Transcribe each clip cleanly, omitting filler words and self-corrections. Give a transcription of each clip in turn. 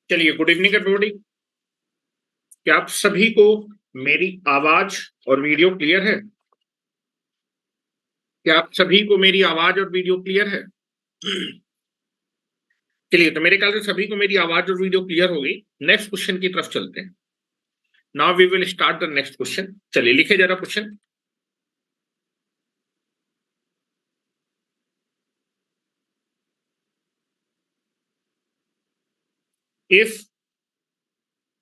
चलिए, good evening everybody. क्या आप सभी को मेरी आवाज और वीडियो क्लियर है? क्या आप सभी को मेरी आवाज और वीडियो क्लियर है? चलिए, तो मेरे ख्याल से सभी को मेरी आवाज और वीडियो क्लियर होगी। नेक्स्ट क्वेश्चन की तरफ चलते हैं। Now we will start the next question. चलिए, लिखे जरा question. If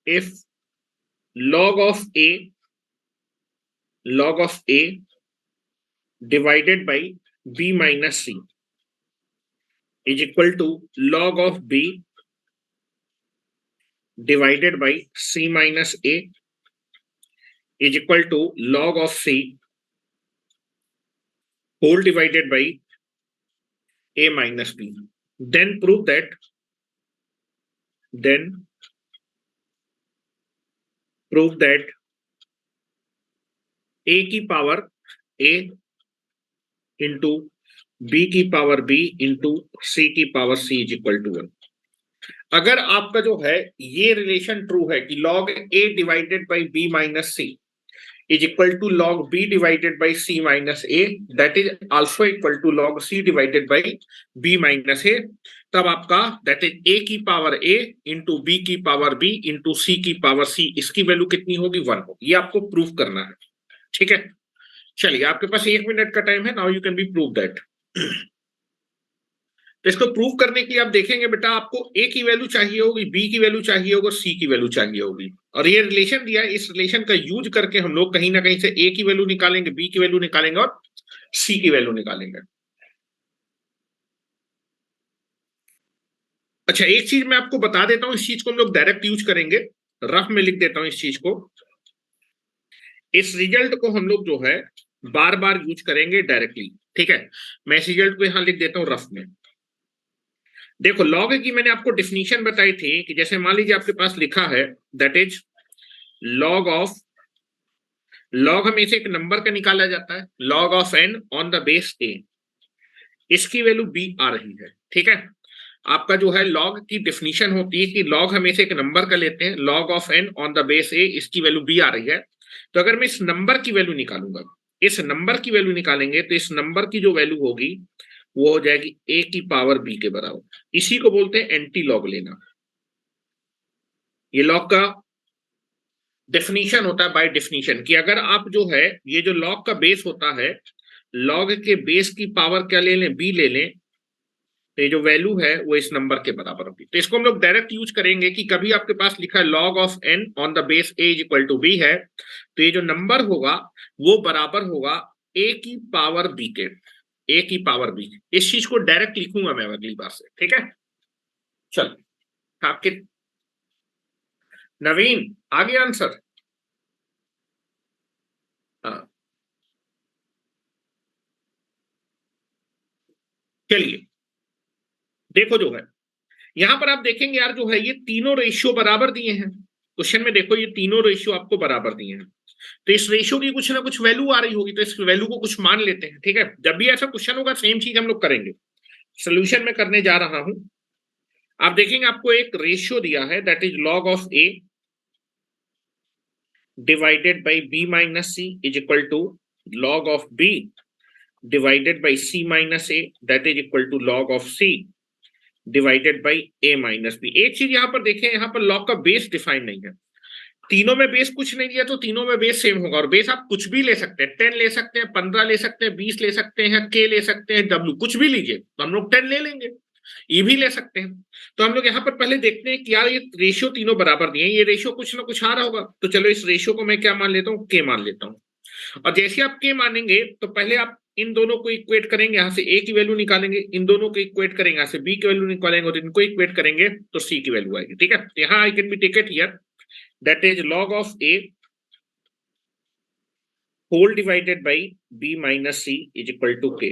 if log of a divided by b minus c is equal to log of b divided by c minus a is equal to log of c whole divided by a minus b, then then prove that a की power a into b की power b into c की power c is equal to 1। अगर आपका जो है ये relation true है कि log a divided by b minus c is equal to log b divided by c minus a, that is also equal to log c divided by b minus a, तब आपका that is a की power a into b की power b into c की power c, इसकी वैल्यू कितनी होगी? 1 होगी। ये आपको प्रूव करना है, ठीक है। चलिए, आपके पास 1 मिनट का टाइम है। Now you can B prove that. तो इसको प्रूव करने के लिए आप देखेंगे बेटा, आपको ए की वैल्यू चाहिए होगी, बी की वैल्यू चाहिए होगी, सी की वैल्यू चाहिए होगी, और ये रिलेशन दिया है। इस रिलेशन का यूज करके हम लोग कहीं ना कहीं से ए की वैल्यू निकालेंगे, बी की वैल्यू निकालेंगे और सी की वैल्यू निकालेंगे। अच्छा, एक चीज मैं आपको बता देता हूं, इस चीज को हम लोग डायरेक्ट यूज करेंगे। रफ में लिख देता हूं इस चीज को। इस रिजल्ट को हम लोग जो है बार बार यूज करेंगे डायरेक्टली, ठीक है। मैं इस रिजल्ट को यहां लिख देता हूं रफ में। देखो, लॉग की मैंने आपको डेफिनेशन बताई थी कि जैसे मान लीजिए आपके पास लिखा है दैट इज लॉग हमेशा एक नंबर का निकाला जाता है, log of n on the base a, इसकी वैल्यू बी आ रही है, ठीक है। आपका जो है लॉग की डेफिनेशन होती है कि लॉग हमेशा एक नंबर का लेते हैं, log of n on the base a, इसकी वैल्यू बी आ रही है। तो अगर मैं इस नंबर की वैल्यू निकालूंगा, इस नंबर की वैल्यू निकालेंगे, तो इस नंबर की जो वैल्यू होगी वो हो जाएगी ए की पावर बी के बराबर। इसी को बोलते हैं एंटी लॉग लेना। ये लॉग का डेफिनेशन होता है बाय डेफिनेशन कि अगर आप जो है ये जो लॉग का बेस होता है, लॉग के बेस की पावर क्या ले लें? बी ले लें, तो ये जो वैल्यू है वो इस नंबर के बराबर होगी। तो इसको हम लोग डायरेक्ट यूज करेंगे कि कभी आपके पास लिखा है log of n on the base a is equal to b है, तो ये जो नंबर होगा वो बराबर होगा ए की पावर बी के, ए की पावर बी। इस चीज को डायरेक्ट लिखूंगा मैं अगली बार से, ठीक है। चल, आपके नवीन आ गया आंसर? हाँ, चलिए देखो जो है यहां पर आप देखेंगे यार, जो है ये तीनों रेशियो बराबर दिए हैं क्वेश्चन में। देखो, ये तीनों रेशियो आपको बराबर दिए हैं, तो इस रेशियो की कुछ ना कुछ वैल्यू आ रही होगी, तो इस वैल्यू को कुछ मान लेते हैं, ठीक है। जब भी ऐसा क्वेश्चन होगा सेम चीज हम लोग करेंगे। सोल्यूशन में करने जा रहा हूं। आप देखेंगे आपको एक रेशियो दिया है that is log of a divided by b minus c is equal to log of b divided by c minus a, that is equal to log of c divided by a minus b. एक चीज यहां पर देखें, यहां पर log का base define नहीं है। तीनों में बेस कुछ नहीं दिया तो तीनों में बेस सेम होगा, और बेस आप कुछ भी ले सकते हैं, 10 ले सकते हैं, 15 ले सकते हैं, 20 ले सकते हैं, के ले सकते हैं, डब्ल्यू कुछ भी लीजिए, तो हम लोग 10 ले लेंगे। ये भी ले सकते हैं। तो हम लोग यहाँ पर पहले देखते हैं कि यार ये रेशियो तीनों बराबर दिए हैं, ये रेशियो कुछ ना कुछ आ रहा होगा। तो चलो इस रेशियो को मैं क्या मान लेता हूँ, के मान लेता हूँ। और जैसे आप के मानेंगे तो पहले आप इन दोनों को इक्वेट करेंगे, यहाँ से ए की वैल्यू निकालेंगे, इन दोनों को इक्वेट करेंगे, यहाँ से बी की वैल्यू निकालेंगे, और इनको इक्वेट करेंगे तो सी की वैल्यू आएगी। ठीक है, यहाँ I can be take it here, that is log of a whole divided by b minus c is equal to k.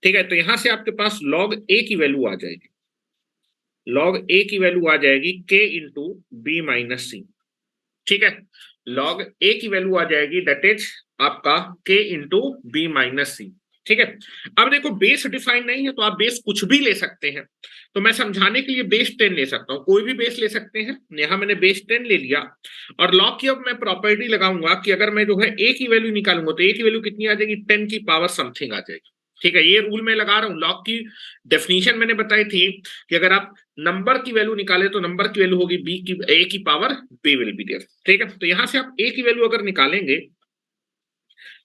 ठीक है, तो यहां से आपके पास log ए की वैल्यू आ जाएगी, log ए की वैल्यू आ जाएगी के इंटू बी माइनस सी। ठीक है, log ए की वैल्यू आ जाएगी दैट इज आपका के इंटू बी माइनस सी। ठीक है, अब देखो बेस डिफाइन नहीं है तो आप बेस कुछ भी ले सकते हैं। तो मैं समझाने के लिए बेस 10 ले सकता हूं, कोई भी बेस ले सकते हैं। यहां मैंने बेस 10 ले लिया, और log की अब मैं प्रॉपर्टी लगाऊंगा कि अगर मैं जो है ए की वैल्यू निकालूंगा तो ए की वैल्यू कितनी आ जाएगी, 10 की पावर समथिंग आ जाएगी। ठीक है, ये रूल मैं लगा रहा हूं। लॉग की डेफिनेशन मैंने बताई थी कि अगर आप नंबर की वैल्यू निकाले तो नंबर की वैल्यू होगी बी की, ए की power b will be there. ठीक है, तो यहां से आप ए की वैल्यू अगर निकालेंगे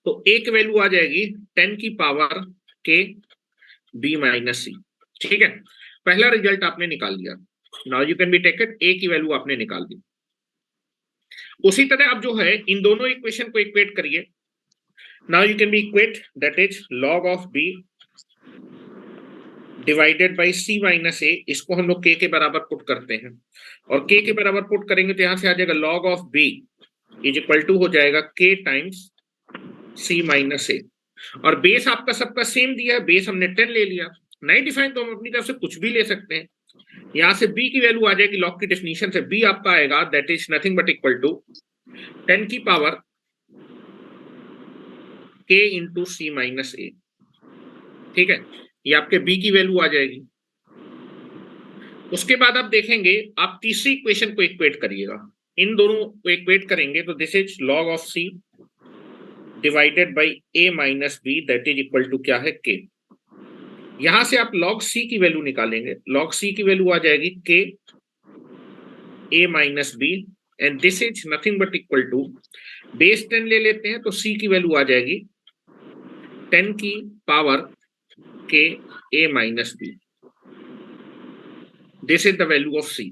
तो ए की वैल्यू आ जाएगी 10 की पावर के बी माइनस सी। ठीक है, पहला रिजल्ट आपने निकाल लिया। Now you can be taken, a की वैल्यू आपने निकाल दी। उसी तरह आप जो है इन दोनों इक्वेशन को इक्वेट करिए। Now you can be equate that is log of b divided by c minus a, इसको हम लोग के बराबर पुट करते हैं, और के बराबर पुट करेंगे तो यहां से आ जाएगा log of b is equal to हो जाएगा के टाइम्स सी माइनस ए। और बेस आपका सबका सेम दिया है, बेस हमने 10 ले लिया, नहीं डिफाइन तो हम अपनी तरफ से कुछ भी ले सकते हैं। यहां से b की वैल्यू आ जाएगी, लॉग की डेफिनेशन से b आपका आएगा that is nothing but equal to 10 की power k into c minus a. ठीक है, ये आपके b की वैल्यू आ जाएगी। उसके बाद आप देखेंगे, आप तीसरी इक्वेशन को इक्वेट करिएगा, इन दोनों को इक्वेट करेंगे तो this is log of c divided by a minus b that is equal to क्या है, k। यहां से आप log c की वैल्यू निकालेंगे, log c की वैल्यू आ जाएगी k a minus b, and this is nothing but equal to, base 10 ले लेते हैं तो c की वैल्यू आ जाएगी 10 की power k a minus b. This is the value of c।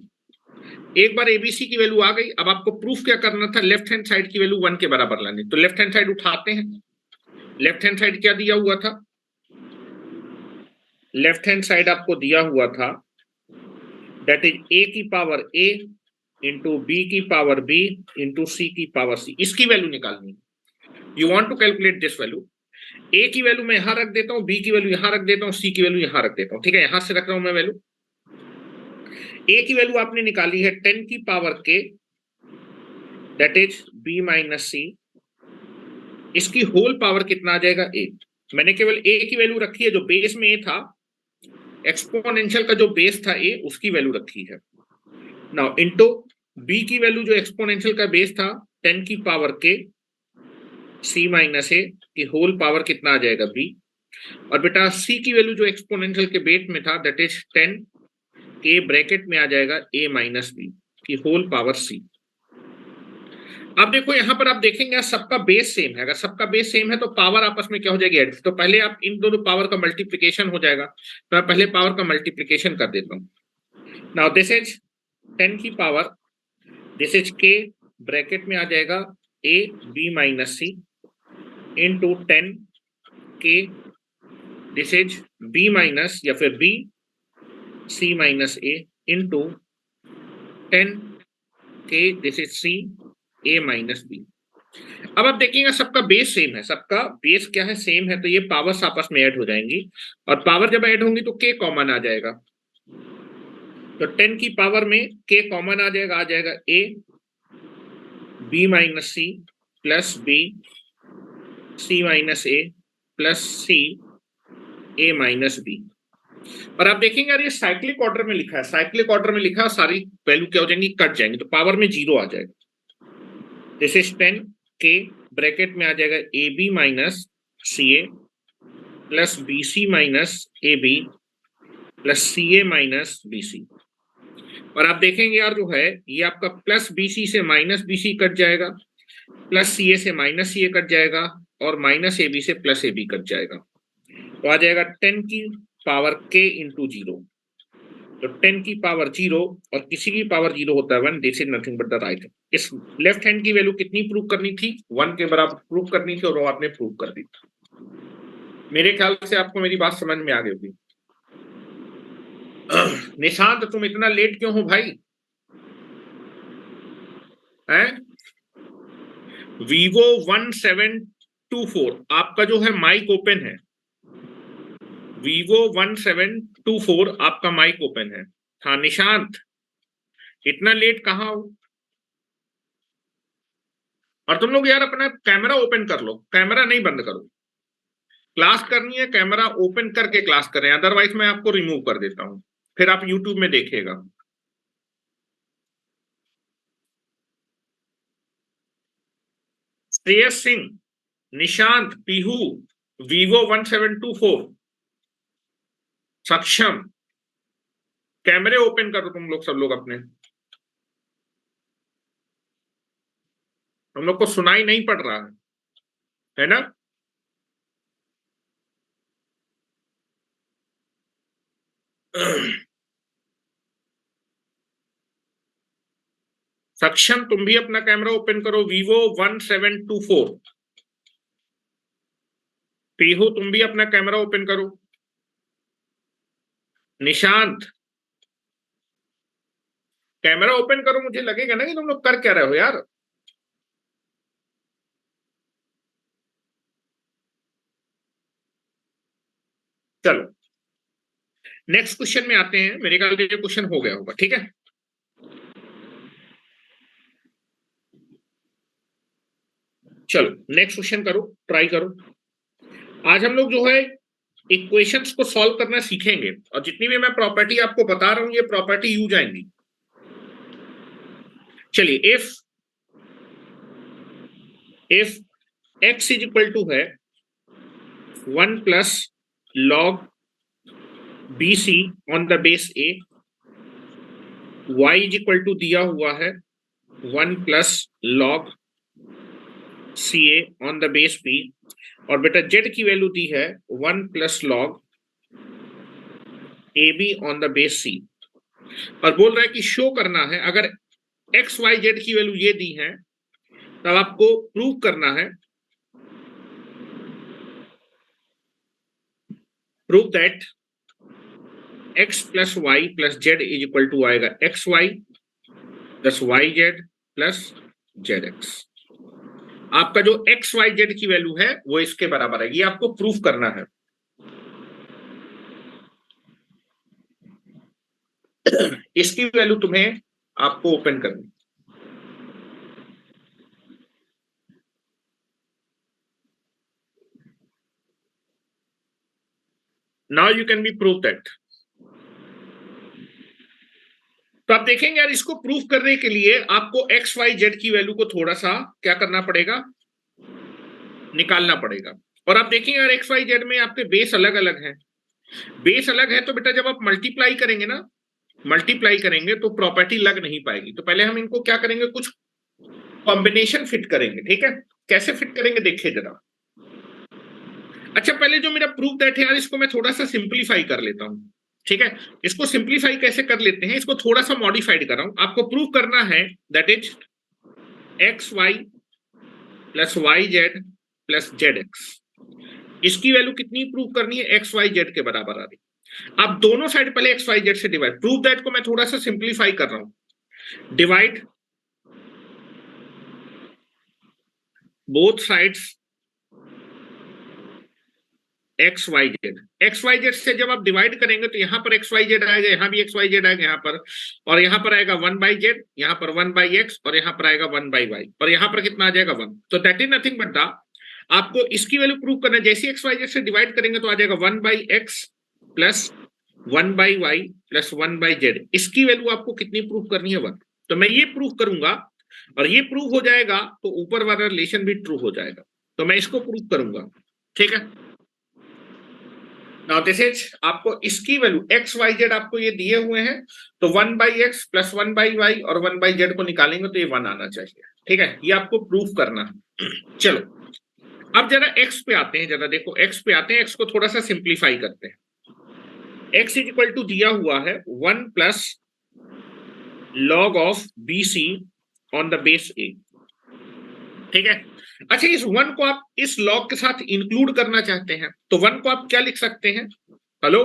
एक बार एबीसी की वैल्यू आ गई, अब आपको प्रूफ क्या करना था, लेफ्ट हैंड साइड की वैल्यू 1 के बराबर लानी। तो लेफ्ट हैंड साइड उठाते हैं, लेफ्ट हैंड साइड क्या दिया हुआ था, लेफ्ट हैंड साइड आपको दिया हुआ था दैट इज ए की पावर a इंटू बी की पावर b इंटू सी की पावर c। इसकी वैल्यू निकालनी है, you want to calculate this value. A की वैल्यू मैं यहां रख देता हूं, बी की वैल्यू यहां रख देता हूं, सी की वैल्यू यहां रख देता हूं। ठीक है, यहां से रख रहा हूं मैं वैल्यू। ए की वैल्यू आपने निकाली है 10 की power k that is b minus c, इसकी होल पावर कितना आ जाएगा a। मैंने केवल a की वैल्यू रखी है, जो बेस में a था, एक्सपोनेंशियल का जो बेस था a, उसकी वैल्यू रखी है। नाउ इनटू b की वैल्यू जो एक्सपोनेंशियल का बेस था 10 की power k c minus a की होल पावर कितना आ जाएगा b, और बेटा c की वैल्यू जो एक्सपोनेंशियल के बेस में था दैट इज 10 k ब्रैकेट में आ जाएगा a माइनस b की होल पावर c। अब देखो यहां पर आप देखेंगे सबका बेस सेम है, अगर सबका बेस सेम है तो पावर आपस में क्या हो जाएगी, एड। तो पहले आप इन दोनों पावर का मल्टीप्लिकेशन हो जाएगा, तो मैं पहले पावर का मल्टीप्लिकेशन कर देता हूं। नाउ दिस इज 10 की power, this is k bracket में आ जाएगा a b minus c into 10 k, this is b minus या फिर b c minus a into 10 k, this is c a minus b. अब आप देखिएगा सबका बेस सेम है, सबका बेस क्या है, सेम है, तो ये पावर्स आपस में ऐड हो जाएंगी, और पावर जब ऐड होंगी तो k कॉमन आ जाएगा। तो 10 की पावर में k कॉमन आ जाएगा a b minus c plus b c minus a plus c a minus b। और आप देखेंगे यार ये साइक्लिक ऑर्डर में लिखा है, साइक्लिक ऑर्डर में लिखा है, सारी वैल्यू क्या हो जाएंगी, कट जाएंगी, तो पावर में 0 आ जाएगा। दिस इज 10 k ब्रैकेट में आ जाएगा a b minus c a plus b c minus a b plus c a minus b c. और आप देखेंगे यार जो है ये आपका प्लस बी सी से माइनस बी सी कट जाएगा, प्लस सी ए से माइनस सी ए कट जाएगा, और माइनस ए बी से प्लस ए बी कट जाएगा। तो आ जाएगा 10 की पावर k इंटू 0। तो 10 की पावर 0 और किसी की पावर 0 होता है 1, this is nothing but the right. इस लेफ्ट हैंड की वैल्यू कितनी प्रूव करनी थी? 1 के बराबर प्रूव करनी थी और वो आपने प्रूव कर दी। मेरे ख्याल से आपको मेरी बात समझ में आ गई होगी। निशांत तुम इतना लेट क्यों हो भाई? हैं? Vivo 1724 आपका जो है माइक ओपन है। Vivo 1724 आपका माइक ओपन है। हाँ निशांत, इतना लेट कहाँ हो? और तुम लोग यार अपना कैमरा ओपन कर लो, कैमरा नहीं बंद करो। क्लास करनी है कैमरा ओपन करके क्लास करें, अदरवाइज मैं आपको रिमूव कर देता हूं, फिर आप यूट्यूब में देखिएगा। श्रेयस सिंह, निशांत, पीहू, Vivo 1724, सक्षम, कैमरे ओपन करो तुम लोग सब लोग अपने। हम लोग को सुनाई नहीं पड़ रहा है ना? सक्षम तुम भी अपना कैमरा ओपन करो, Vivo 1724। पीहू तुम भी अपना कैमरा ओपन करो। निशांत कैमरा ओपन करो, मुझे लगेगा ना कि तुम लोग कर क्या रहे हो यार। चलो नेक्स्ट क्वेश्चन में आते हैं, मेरे ख्याल से ये क्वेश्चन हो गया होगा, ठीक है। चलो नेक्स्ट क्वेश्चन करो, ट्राई करो। आज हम लोग जो है इक्वेशंस को सॉल्व करना सीखेंगे, और जितनी भी मैं प्रॉपर्टी आपको बता रहा हूं ये प्रॉपर्टी यूज आएंगी। चलिए if x is equal to है 1 plus log BC on the base A, y is equal to दिया हुआ है 1 plus log CA on the base B, और बेटा z की वैल्यू दी है 1 plus log AB on the base C, और बोल रहा है कि शो करना है अगर x y z की वैल्यू ये दी है तब आपको प्रूव करना है, prove that x plus y plus z is equal to आएगा x y plus y z plus z x. आपका जो एक्स वाई जेड की वैल्यू है वो इसके बराबर है, ये आपको प्रूफ करना है। इसकी वैल्यू तुम्हें आपको ओपन करनी। Now you can B prove that. तो आप देखेंगे यार, इसको प्रूफ करने के लिए आपको एक्स वाई जेड की वैल्यू को थोड़ा सा क्या करना पड़ेगा, निकालना पड़ेगा। और आप देखेंगे यार एक्स वाई जेड में आपके बेस अलग अलग हैं, बेस अलग है तो बेटा जब आप मल्टीप्लाई करेंगे ना, मल्टीप्लाई करेंगे तो प्रॉपर्टी लग नहीं पाएगी। तो पहले हम इनको क्या करेंगे, कुछ कॉम्बिनेशन फिट करेंगे, ठीक है। कैसे फिट करेंगे देखिए जरा। अच्छा पहले जो मेरा प्रूफ दैट है यार, इसको मैं थोड़ा सा सिंप्लीफाई कर लेता हूं, ठीक है। इसको सिंप्लीफाई कैसे कर लेते हैं, इसको थोड़ा सा मॉडिफाइड कर रहा हूं। आपको प्रूफ करना है that is x y plus y z plus z x. इसकी वैल्यू कितनी प्रूव करनी है, एक्स वाई जेड के बराबर आ रही। आप दोनों साइड पहले एक्स वाई जेड से डिवाइड, प्रूफ दैट को मैं थोड़ा सा सिंप्लीफाई कर रहा हूं। Divide both sides x y z. X y z से जब आप डिवाइड करेंगे तो यहां पर एक्स वाई जेड आएगा, यहां भी एक्स वाई जेड आएगा यहां पर, और यहां पर आएगा 1 बाई जेड, यहां पर 1 बाई एक्स, और यहां पर आएगा 1 बाई वाई, और यहां पर कितना आ जाएगा 1। तो that is nothing but the, आपको इसकी वैल्यू प्रूव करना है। जैसे एक्स वाई जेड से डिवाइड करेंगे तो आ जाएगा 1 by x plus 1 by y plus 1 by z. इसकी वैल्यू आपको कितनी प्रूव करनी है, 1। तो मैं ये प्रूव करूंगा और ये प्रूव हो जाएगा तो ऊपर वाला रिलेशन भी ट्रू हो जाएगा। तो मैं इसको प्रूव करूंगा, ठीक है। नाउ दिस इज आपको इसकी वैल्यू एक्स वाई जेड आपको ये दिए हुए हैं, तो 1 by x plus 1 by y और 1 बाई जेड को निकालेंगे तो ये 1 आना चाहिए, ठीक है। ये आपको प्रूफ करना है। चलो अब जरा एक्स पे आते हैं, जरा देखो एक्स पे आते हैं, एक्स को थोड़ा सा सिंप्लीफाई करते हैं। x इज इक्वल टू दिया हुआ है 1 plus log of BC on the base A। ठीक है। अच्छा, इस 1 को आप इस log के साथ इंक्लूड करना चाहते हैं तो 1 को आप क्या लिख सकते हैं? हेलो,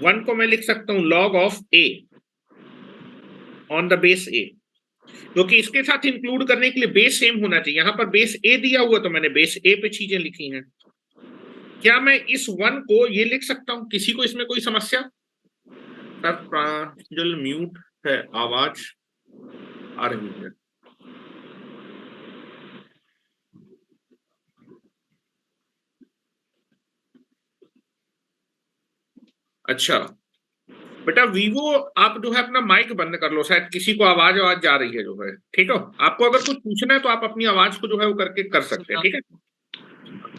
1 को मैं लिख सकता हूं log of A on the base A, क्योंकि इसके साथ इंक्लूड करने के लिए बेस सेम होना चाहिए। यहां पर बेस A दिया हुआ तो मैंने बेस A पे चीजें लिखी हैं। क्या मैं इस 1 को ये लिख सकता हूं? किसी को इसमें कोई समस्या? सर प्रांजल म्यूट है, आवाज आ रही है। अच्छा बेटा वीवो, आप जो है अपना माइक बंद कर लो, शायद किसी को आवाज आवाज जा रही है जो है। ठीक है, आपको अगर कुछ पूछना है तो आप अपनी आवाज को जो है वो करके कर सकते हैं। ठीक है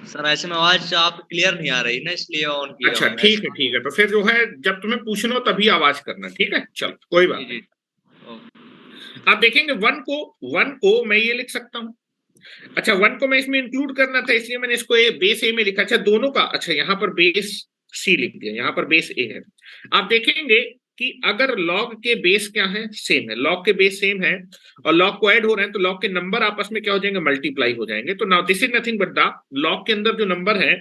सर, ऐसे में आवाज आप क्लियर नहीं आ रही ना, इसलिए ऑन किया अच्छा, मैंने। ठीक है ठीक है, तो फिर जो है जब तुम्हें पूछना हो तभी आवाज करना। ठीक है, चलो कोई बात नहीं। आप देखेंगे 1 को मैं ये लिख सकता हूं। अच्छा, 1 को मैं इसमें इंक्लूड करना था इसलिए मैंने इसको बेस ए में लिखा। अच्छा, दोनों का, अच्छा यहाँ पर बेस सी लिख दिया, यहाँ पर बेस ए है। आप देखेंगे कि अगर लॉग के बेस क्या है, सेम है, लॉग के बेस सेम है और लॉग को ऐड हो रहे हैं तो लॉग के नंबर आपस में क्या हो जाएंगे, मल्टीप्लाई हो जाएंगे। तो now this is nothing but the log के अंदर जो नंबर है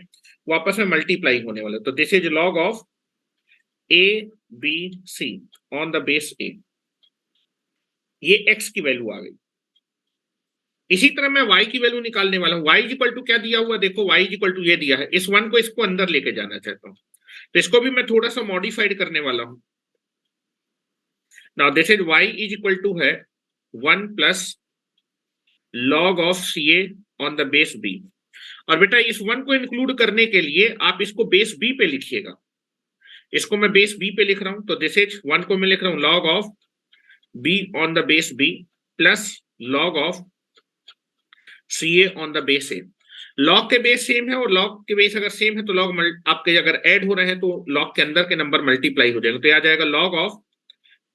वो आपस में मल्टीप्लाई होने वाले। तो this is log of a b c on the base a. ये एक्स की वैल्यू आ गई। इसी तरह मैं y की वैल्यू निकालने वाला हूं। y इक्वल टू क्या दिया हुआ, देखो y इक्वल टू ये दिया है। इस 1 को इसको अंदर लेके जाना चाहता हूं तो इसको भी मैं थोड़ा सा मॉडिफाइड करने वाला हूं। Now this is y is equal to है 1 plus log of CA on the base b। और बेटा इस 1 को इंक्लूड करने के लिए आप इसको बेस b पे लिखिएगा। इसको मैं बेस b पे लिख रहा हूं तो दिस इज 1 को मैं लिख रहा हूं log of b on the base b plus log of CA on the base a। Log के बेस सेम है और लॉग के बेस अगर सेम है तो लॉग आपके अगर ऐड हो रहे हैं तो लॉग के अंदर के नंबर मल्टीप्लाई हो जाएंगे। तो आ जाएगा log of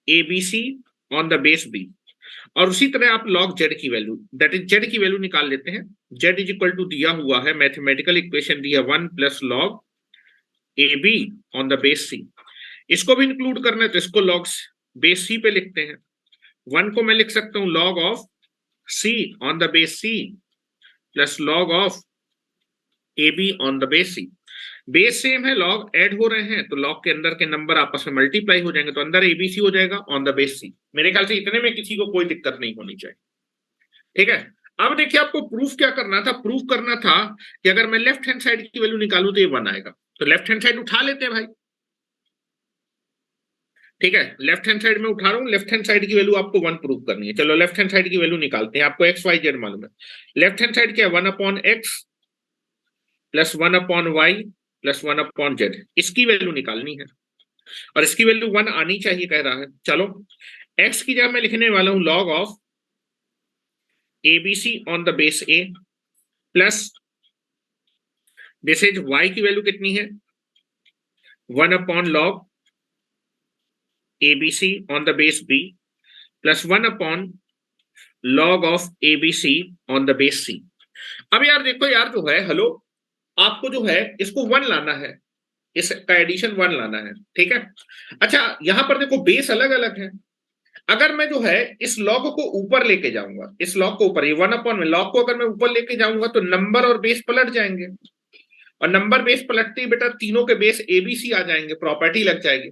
ABC on the base B। और उसी तरह आप लॉग जेड की वैल्यू, दैट इज जेड की वैल्यू निकाल लेते हैं। जेड इज इक्वल टू दिया हुआ है, मैथमेटिकल इक्वेशन दिया 1 plus log AB on the base C। इसको भी इंक्लूड करना है तो इसको लॉग बेस C पे लिखते हैं। 1 को मैं लिख सकता हूं log of C on the base C plus log of AB on the base C। Base same है, लॉग ऐड हो रहे हैं तो लॉग के अंदर के नंबर आपस में मल्टीप्लाई हो जाएंगे तो अंदर ABC हो जाएगा ऑन द बेस C। मेरे ख्याल से इतने में किसी को कोई दिक्कत नहीं होनी चाहिए। ठीक है, अब देखिए आपको प्रूफ क्या करना था। प्रूफ करना था कि अगर मैं लेफ्ट हैंड साइड की वैल्यू निकालूं तो ये 1 आएगा। तो लेफ्ट हैंड साइड उठा लेते हैं भाई। ठीक है, लेफ्ट हैंड साइड में उठा रहा हूं, लेफ्ट हैंड साइड की वैल्यू आपको 1 प्रूव करनी है। चलो लेफ्ट हैंड साइड की वैल्यू निकालते हैं। आपको एक्स वाई जेड मालूम है। लेफ्ट हैंड साइड क्या है, 1 upon x plus 1 upon y plus 1 upon z, इसकी वैल्यू निकालनी है और इसकी वैल्यू 1 आनी चाहिए कह रहा है। चलो एक्स की जगह मैं लिखने वाला हूं log of ABC on the base A plus this is y की वैल्यू कितनी है, 1 upon log ABC on the base B plus 1 upon log of ABC on the base C। अब यार देखो यार जो है, हेलो, आपको जो है इसको 1 लाना है, इसका एडिशन 1 लाना है। ठीक है, अच्छा यहां पर देखो बेस अलग अलग है। अगर मैं जो है इस लॉग को ऊपर लेके जाऊंगा, इस लॉग को ऊपर, ये 1 अपॉन में लॉग को अगर मैं ऊपर लेके जाऊंगा तो नंबर और बेस पलट जाएंगे और नंबर बेस पलटते ही बेटा तीनों के बेस ABC आ जाएंगे, प्रॉपर्टी लग जाएगी।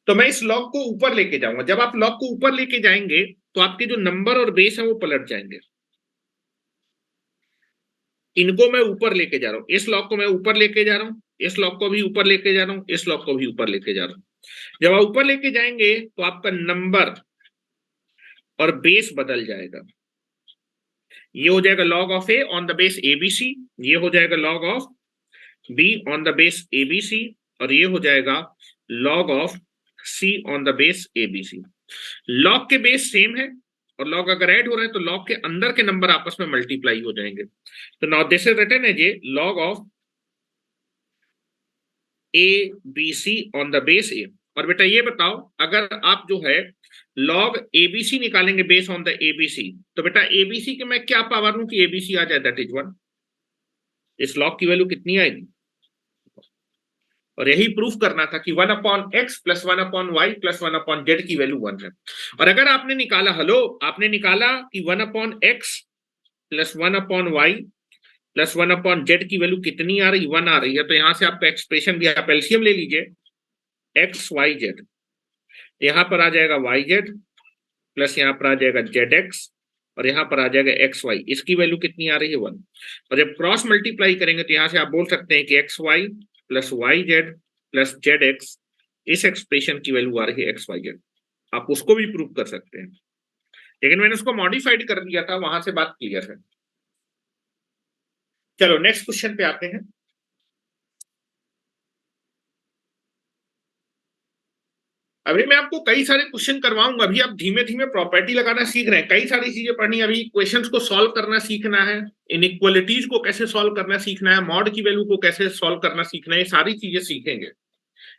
तो मैं इस लॉग को ऊपर लेके जाऊंगा। जब आप लॉग को ऊपर लेके जाएंगे तो आपके जो नंबर और बेस है वो पलट जाएंगे। इनको मैं ऊपर लेके जा रहा हूं, इस लॉग को मैं ऊपर लेके जा रहा हूं, इस लॉग को भी ऊपर लेके जा रहा हूं, इस लॉग को भी ऊपर लेके जा रहा हूं। जब आप ऊपर लेके जाएंगे तो आपका नंबर और बेस बदल जाएगा। ये हो जाएगा log of A on the base ABC, ये हो जाएगा log of B on the base ABC और ये हो जाएगा log of C on the base ABC। log के बेस सेम है और log अगर ऐड हो रहे हैं तो log के अंदर के नंबर आपस में मल्टीप्लाई हो जाएंगे। तो now this is written as a log of ABC on the base A। और बेटा ये बताओ, अगर आप जो है log ABC निकालेंगे बेस ऑन द ABC तो बेटा ABC के मैं क्या पावर हूं कि ABC आ जाए, दैट इज 1। इस log की वैल्यू कितनी आएगी, और यही प्रूफ करना था कि 1/x plus 1/y plus 1/z की वैल्यू 1 है। और अगर आपने निकाला, हेलो, आपने निकाला कि 1/x plus 1/y plus 1/z की वैल्यू कितनी आ रही, 1 आ रही है, तो यहां से आपका एक्सप्रेशन भी, आप एलसीएम ले लीजिए, एक्स वाई जेड, यहां पर आ जाएगा वाई जेड प्लस यहां पर आ जाएगा जेड एक्स और यहां पर आ जाएगा एक्स वाई, इसकी वैल्यू कितनी आ रही है 1। और जब क्रॉस मल्टीप्लाई करेंगे तो यहां से आप बोल सकते हैं कि x y plus y z plus z x, इस एक्सप्रेशन की वैल्यू आ रही है एक्स वाई जेड। आप उसको भी प्रूव कर सकते हैं, लेकिन मैंने उसको मॉडिफाइड कर दिया था, वहां से बात क्लियर है। चलो नेक्स्ट क्वेश्चन पे आते हैं। अभी मैं आपको कई सारे क्वेश्चन करवाऊंगा, अभी आप धीमे धीमे प्रॉपर्टी लगाना सीख रहे हैं, कई सारी चीजें पढ़नी है, अभी क्वेश्चंस को सॉल्व करना सीखना है, इनइक्वालिटीज को कैसे सॉल्व करना सीखना है, मॉड की वैल्यू को कैसे सॉल्व करना सीखना है, ये सारी चीजें सीखेंगे,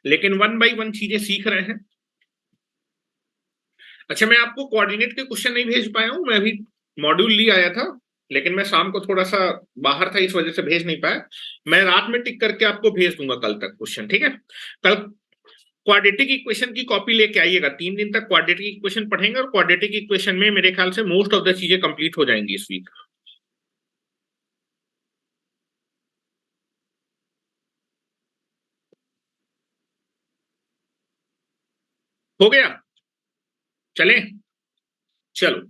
लेकिन 1 बाई 1 चीजें सीख रहे हैं। अच्छा, मैं आपको कोऑर्डिनेट के क्वेश्चन नहीं भेज पाया हूं, मैं अभी मॉड्यूल ली आया था, लेकिन मैं शाम को थोड़ा सा बाहर था, इस वजह से भेज नहीं पाया। मैं रात में टिक करके आपको भेज दूंगा कल तक क्वेश्चन, ठीक है। कल क्वाड्रेटिक इक्वेशन की कॉपी लेके आइएगा, 3 दिन तक क्वाड्रेटिक इक्वेशन पढ़ेंगे, और क्वाड्रेटिक इक्वेशन में मेरे ख्याल से मोस्ट ऑफ द चीजें कंप्लीट हो जाएंगी इस वीक। हो गया, चलें। चलो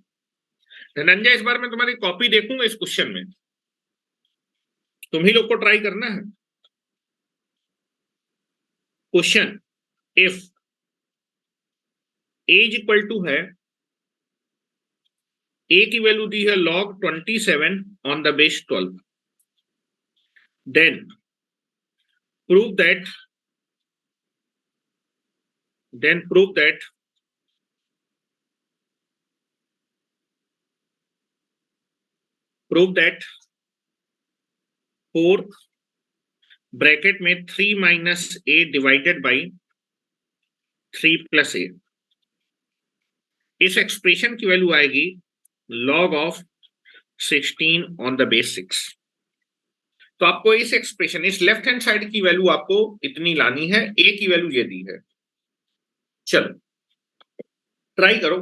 धनंजय, इस बार मैं तुम्हारी कॉपी देखूंगा इस क्वेश्चन में, तुम ही लोग को ट्राई करना है। Question, if a is equal to है, ए की वैल्यू दी है log 27 on the base 12, then prove that prove that prove that 4 bracket में 3 minus a divided by 3 plus a, इस एक्सप्रेशन की वैल्यू आएगी log of 16 on the base 6। तो आपको इस एक्सप्रेशन, इस लेफ्ट हैंड साइड की वैल्यू आपको इतनी लानी है, ए की वैल्यू ये दी है। चलो ट्राई करो।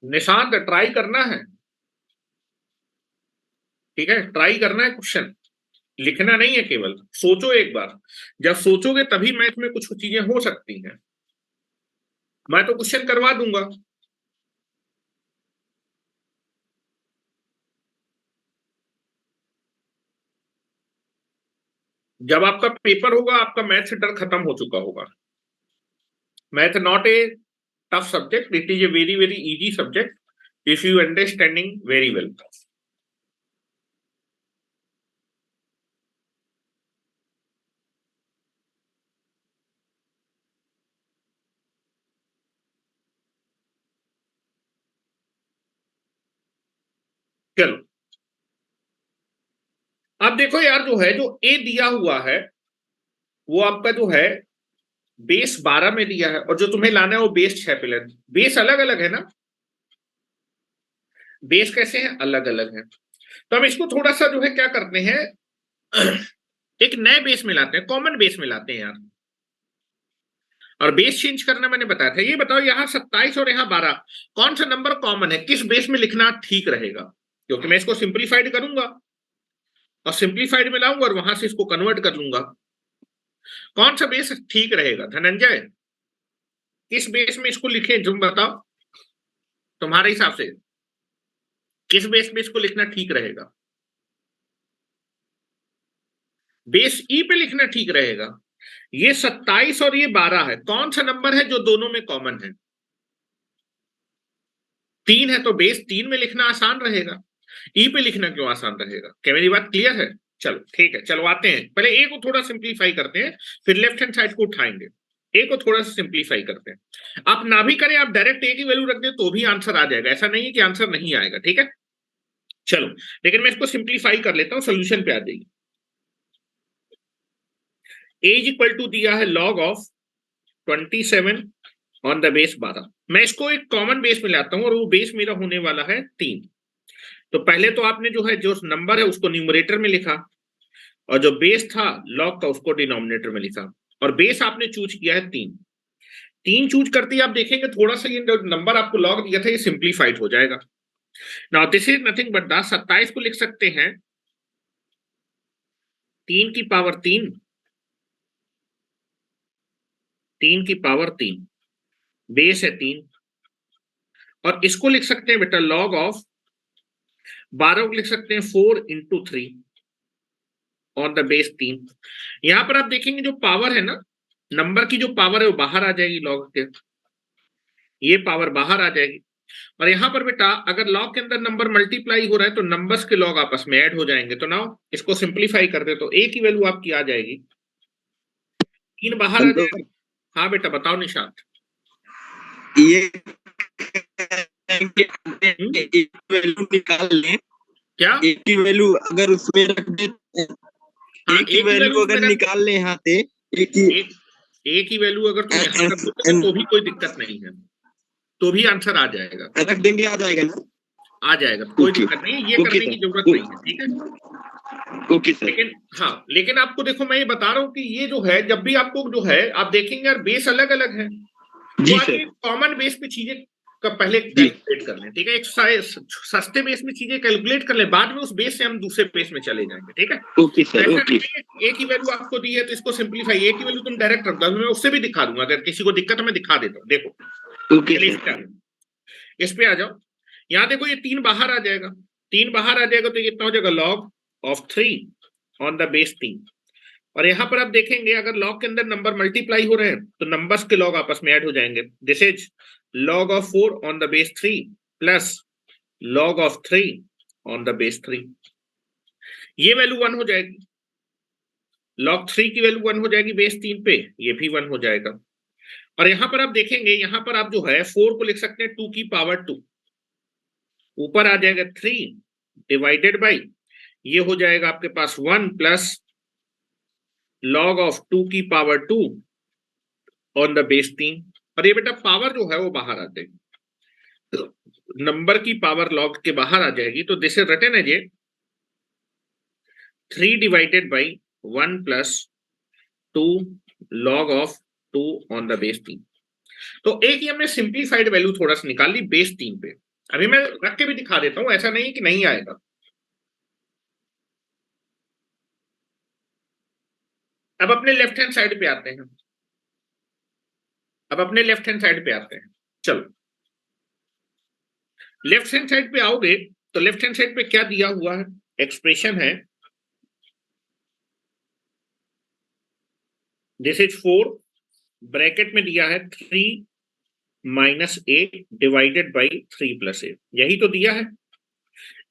निशांत, ट्राई करना है, ठीक है, ट्राई करना है क्वेश्चन, लिखना नहीं है, केवल सोचो एक बार, जब सोचोगे तभी मैथ में कुछ चीजें हो सकती हैं। मैं तो क्वेश्चन करवा दूंगा, जब आपका पेपर होगा आपका मैथ से डर खत्म हो चुका होगा। Math not a tough subject, it is a very very easy subject if you understanding very well. चलो अब देखो यार, जो है, जो ए दिया हुआ है वो आपका जो है बेस 12 में दिया है, और जो तुम्हें लाना है वो बेस 6 पे लेना। बेस अलग अलग है ना, बेस कैसे हैं, अलग अलग है। तो हम इसको थोड़ा सा जो है क्या करते हैं, एक नए बेस में लाते हैं, कॉमन बेस में लाते हैं यार। और बेस चेंज करना मैंने बताया था। ये बताओ, यहाँ 27 और यहाँ 12, कौन सा नंबर कॉमन है, किस बेस में लिखना ठीक रहेगा, क्योंकि मैं इसको सिंप्लीफाइड करूंगा और सिंप्लीफाइड में लाऊंगा और वहां से इसको कन्वर्ट कर लूंगा। कौन सा बेस ठीक रहेगा धनंजय, किस बेस में इसको लिखें, तुम बताओ तुम्हारे हिसाब से किस बेस में इसको लिखना ठीक रहेगा। बेस ई पे लिखना ठीक रहेगा। ये 27 और ये 12 है, कौन सा नंबर है जो दोनों में कॉमन है, 3 है, तो बेस 3 में लिखना आसान रहेगा। ई पे लिखना क्यों आसान रहेगा, क्या मेरी बात क्लियर है। चलो ठीक है, चलो आते हैं, पहले ए को थोड़ा सिंप्लीफाई करते हैं, फिर लेफ्ट हैंड साइड को उठाएंगे। ए को थोड़ा सा सिंप्लीफाई करते हैं, आप ना भी करें, आप डायरेक्ट ए की वैल्यू रख दें तो भी आंसर आ जाएगा, ऐसा नहीं है कि आंसर नहीं आएगा, ठीक है। चलो लेकिन मैं इसको सिंप्लीफाई कर लेता हूं, सोल्यूशन पे आ जाइए। ए इज इक्वल टू दिया है log of 27 on the base 12। मैं इसको एक कॉमन बेस में लाता हूं और वो बेस मेरा होने वाला है 3। तो पहले तो आपने जो है जो नंबर है उसको न्यूमरेटर में लिखा और जो बेस था लॉग का उसको डिनोमिनेटर में लिखा, और बेस आपने चूज किया है 3। 3 चूज करते ही आप देखेंगे थोड़ा सा ये नंबर आपको लॉग दिया था ये सिंप्लीफाइड हो जाएगा। Now this is nothing but the 27 को लिख सकते हैं 3 की पावर 3, 3 की पावर 3, बेस है 3, और इसको लिख सकते हैं बेटा लॉग ऑफ 12 को लिख सकते हैं 4 इंटू 3 ऑन द बेस 3। यहां पर आप देखेंगे जो पावर है ना, नंबर की जो पावर है वो बाहर आ जाएगी लॉग के, ये पावर बाहर आ जाएगी। और यहां पर बेटा अगर लॉग के अंदर नंबर मल्टीप्लाई हो रहा है तो नंबर्स के लॉग आपस में ऐड हो जाएंगे। तो नाउ इसको सिंप्लीफाई कर दे तो ए की वैल्यू आपकी आ जाएगी 3 बाहर आ हेलो, जाएगी। हाँ बेटा बताओ निशांत। ये हम्म? एक की वैल्यू निकाल लें। क्या? एक की वैल्यू अगर उसमें रख दे, हाँ एक की ए की वैल्यू वैल्यू अगर उसमें रख, निकाल लें यहाँ से, एक की एक ए की वैल्यू अगर तुम यहां रख दोगे एन तो भी कोई दिक्कत नहीं है, तो भी आंसर आ जाएगा, रख देंगे, आ जाएगा ना। आ जाएगा, कोई ओके, दिक्कत नहीं है, ये ओके करने की जरूरत सर, नहीं है, ठीक है। Okay sir. लेकिन हाँ, लेकिन आपको देखो मैं ये बता रहा हूँ कि ये जो है जब भी आपको जो है आप देखेंगे यार बेस अलग अलग है, तो जी आप सर, एक कॉमन बेस पे चीजें का पहले जी कैलकुलेट कर लें, ठीक है। एक सस्ते बेस में चीजें कैलकुलेट कर लें, बाद में उस बेस से हम दूसरे बेस में चले जाएंगे, ठीक है। ओके तो सर, ऐसा ओके नहीं है ए की वैल्यू आपको दी है तो इसको सिंप्लीफाई, ए की वैल्यू तुम डायरेक्ट रख दो, मैं उससे भी दिखा दूंगा, अगर किसी को दिक्कत है मैं दिखा देता हूँ। देखो ओके चलिए सर। इस पे आ जाओ। यहाँ देखो ये 3 बाहर आ जाएगा, 3 बाहर आ जाएगा तो ये कितना हो जाएगा log of 3 on the base 3। और यहां पर आप देखेंगे अगर लॉग के अंदर नंबर मल्टीप्लाई हो रहे हैं तो नंबर्स के लॉग आपस में ऐड हो जाएंगे। This is log of 4 on the base 3 plus log of 3 on the base 3। ये वैल्यू 1 हो जाएगी, लॉग 3 की वैल्यू 1 हो जाएगी बेस 3 पे, ये भी 1 हो जाएगा। और यहां पर आप देखेंगे यहां पर आप जो है 4 को लिख सकते हैं 2 की पावर 2, ऊपर आ जाएगा 3 डिवाइडेड बाई, ये हो जाएगा आपके पास 1 प्लस लॉग ऑफ 2 की पावर 2 ऑन द बेस 3। और ये बेटा पावर जो है वो बाहर आ जाएगी, नंबर की पावर लॉग के बाहर आ जाएगी, तो this is written as 3 divided by 1 plus 2 log of 2 on the base 3। तो एक ही हमने सिंप्लीफाइड वैल्यू थोड़ा सा निकाल ली बेस 3 पे। अभी मैं रख के भी दिखा देता हूं, ऐसा नहीं कि नहीं आएगा। अब अपने लेफ्ट हैंड साइड पे आते हैं, अब अपने लेफ्ट हैंड साइड पे आते हैं। चलो लेफ्ट हैंड साइड पे आओगे तो लेफ्ट हैंड साइड पे क्या दिया हुआ है, एक्सप्रेशन है दिस इज 4 ब्रैकेट में दिया है 3 minus a divided by 3 plus a, यही तो दिया है।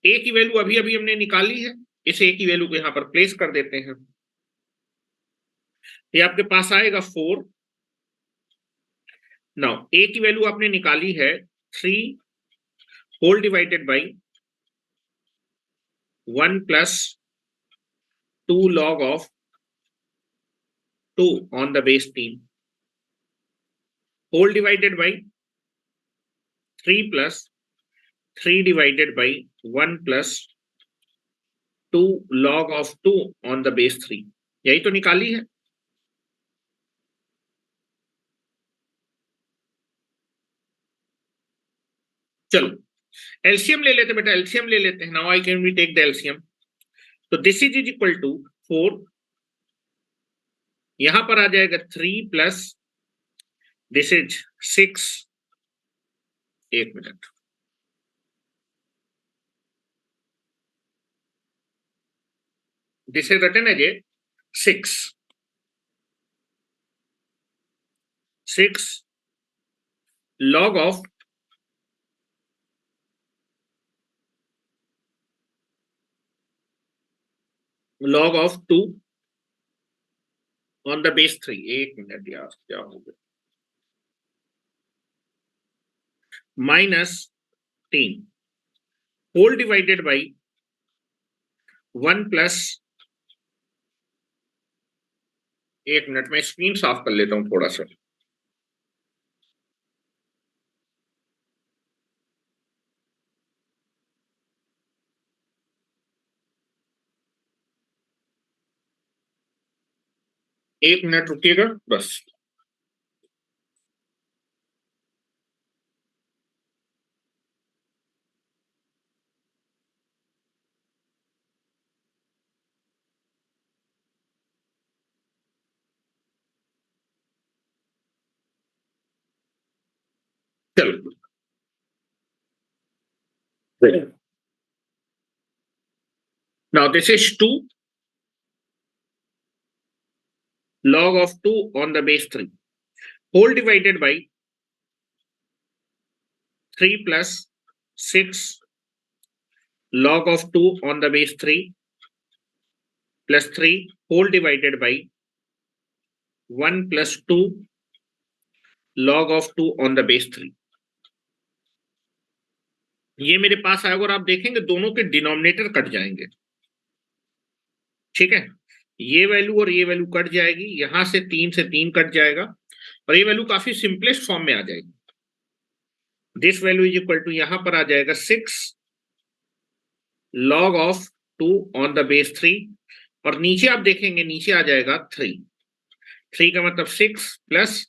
ए की वैल्यू अभी अभी हमने निकाली है, इस ए की वैल्यू को यहां पर प्लेस कर देते हैं, ये आपके पास आएगा 4। नाउ ए की वैल्यू आपने निकाली है 3 whole divided by 1 plus 2 log of 2 on the base 3 whole divided by 3 plus 3 divided by 1 plus 2 log of 2 on the base 3, यही तो निकाली है। चलो एलसीएम ले लेते बेटा, एलसीएम ले लेते हैं। Now I can we take the LCM, तो दिस इज इक्वल टू 4, यहां पर आ जाएगा 3 प्लस दिस इज 6, एक minute, this is written as 6 log of log of 2 on the base 3, एक मिनट यार क्या हो गया, minus 3 whole divided by 1 plus, एक मिनट में स्क्रीन साफ कर लेता हूं थोड़ा सा, 1 मिनट रुकिएगा बस। चलो now this is 2 log of 2 on the base 3 whole divided by 3 plus 6 log of 2 on the base 3 plus 3 whole divided by 1 plus 2 log of 2 on the base 3। ये मेरे पास आएगा और आप देखेंगे दोनों के डिनोमिनेटर कट जाएंगे, ठीक है। ये वैल्यू और ये वैल्यू कट जाएगी, यहां से 3 कट जाएगा और ये वैल्यू काफी सिंपलेस्ट फॉर्म में आ जाएगी। This value is equal to यहां पर आ जाएगा 6 log of 2 on the base 3 और नीचे आप देखेंगे नीचे आ जाएगा 3 का मतलब 6 plus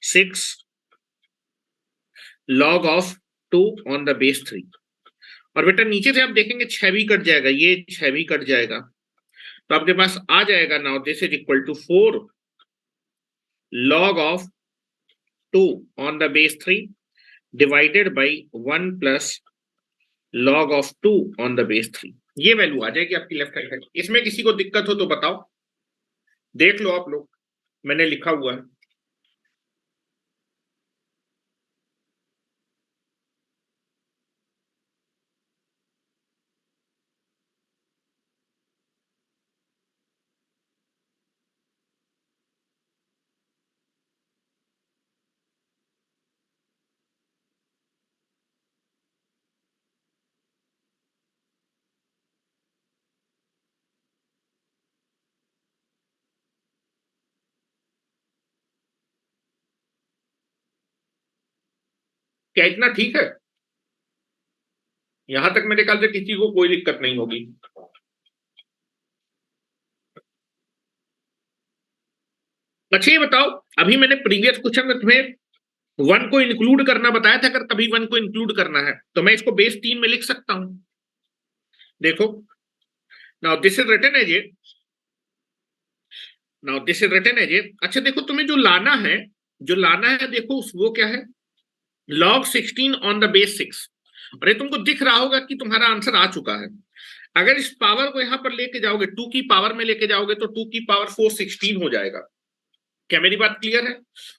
6 log of 2 on the base 3 और बेटा नीचे से आप देखेंगे 6 भी कट जाएगा, ये 6 भी कट जाएगा, तो आपके पास आ जाएगा now this is equal to 4 log of 2 on the base 3 divided by 1 plus log of 2 on the base 3। ये वैल्यू आ जाएगी आपकी लेफ्ट हैंड साइड। इसमें किसी को दिक्कत हो तो बताओ, देख लो आप लोग, मैंने लिखा हुआ है। क्या इतना ठीक है? यहां तक मेरे ख्याल से किसी को कोई दिक्कत नहीं होगी। अच्छा ये बताओ, अभी मैंने प्रीवियस क्वेश्चन में तुम्हें 1 को इंक्लूड करना बताया था, अगर कभी 1 को इंक्लूड करना है तो मैं इसको बेस 3 में लिख सकता हूं। देखो now this is written as a, now this is written as a. अच्छा देखो तुम्हें जो लाना है, देखो वो क्या है, log 16 ऑन द बेस 6। और ये तुमको दिख रहा होगा कि तुम्हारा आंसर आ चुका है। अगर इस पावर को यहां पर लेके जाओगे, 2 की पावर में लेके जाओगे तो 2 की पावर 4 16 हो जाएगा। क्या मेरी बात क्लियर है?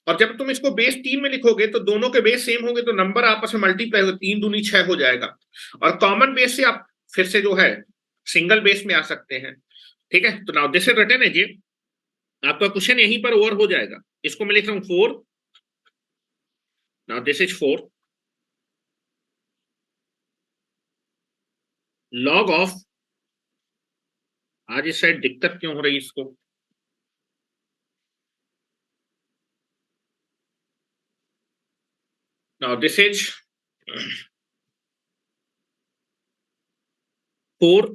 और जब तुम इसको बेस 3 में लिखोगे तो दोनों के बेस सेम होंगे, तो नंबर आपस में मल्टीप्लाई हो, 3 दूनी 6 हो जाएगा। और कॉमन बेस से आप फिर से जो है सिंगल बेस में आ सकते हैं, ठीक है। तो now this is written as, आपका क्वेश्चन यहीं पर ओवर हो जाएगा। इसको मैं लिख रहा हूं 4, now this is 4 log of, आज इस साइड दिक्कत क्यों हो रही इसको, नाउ दिस इज 4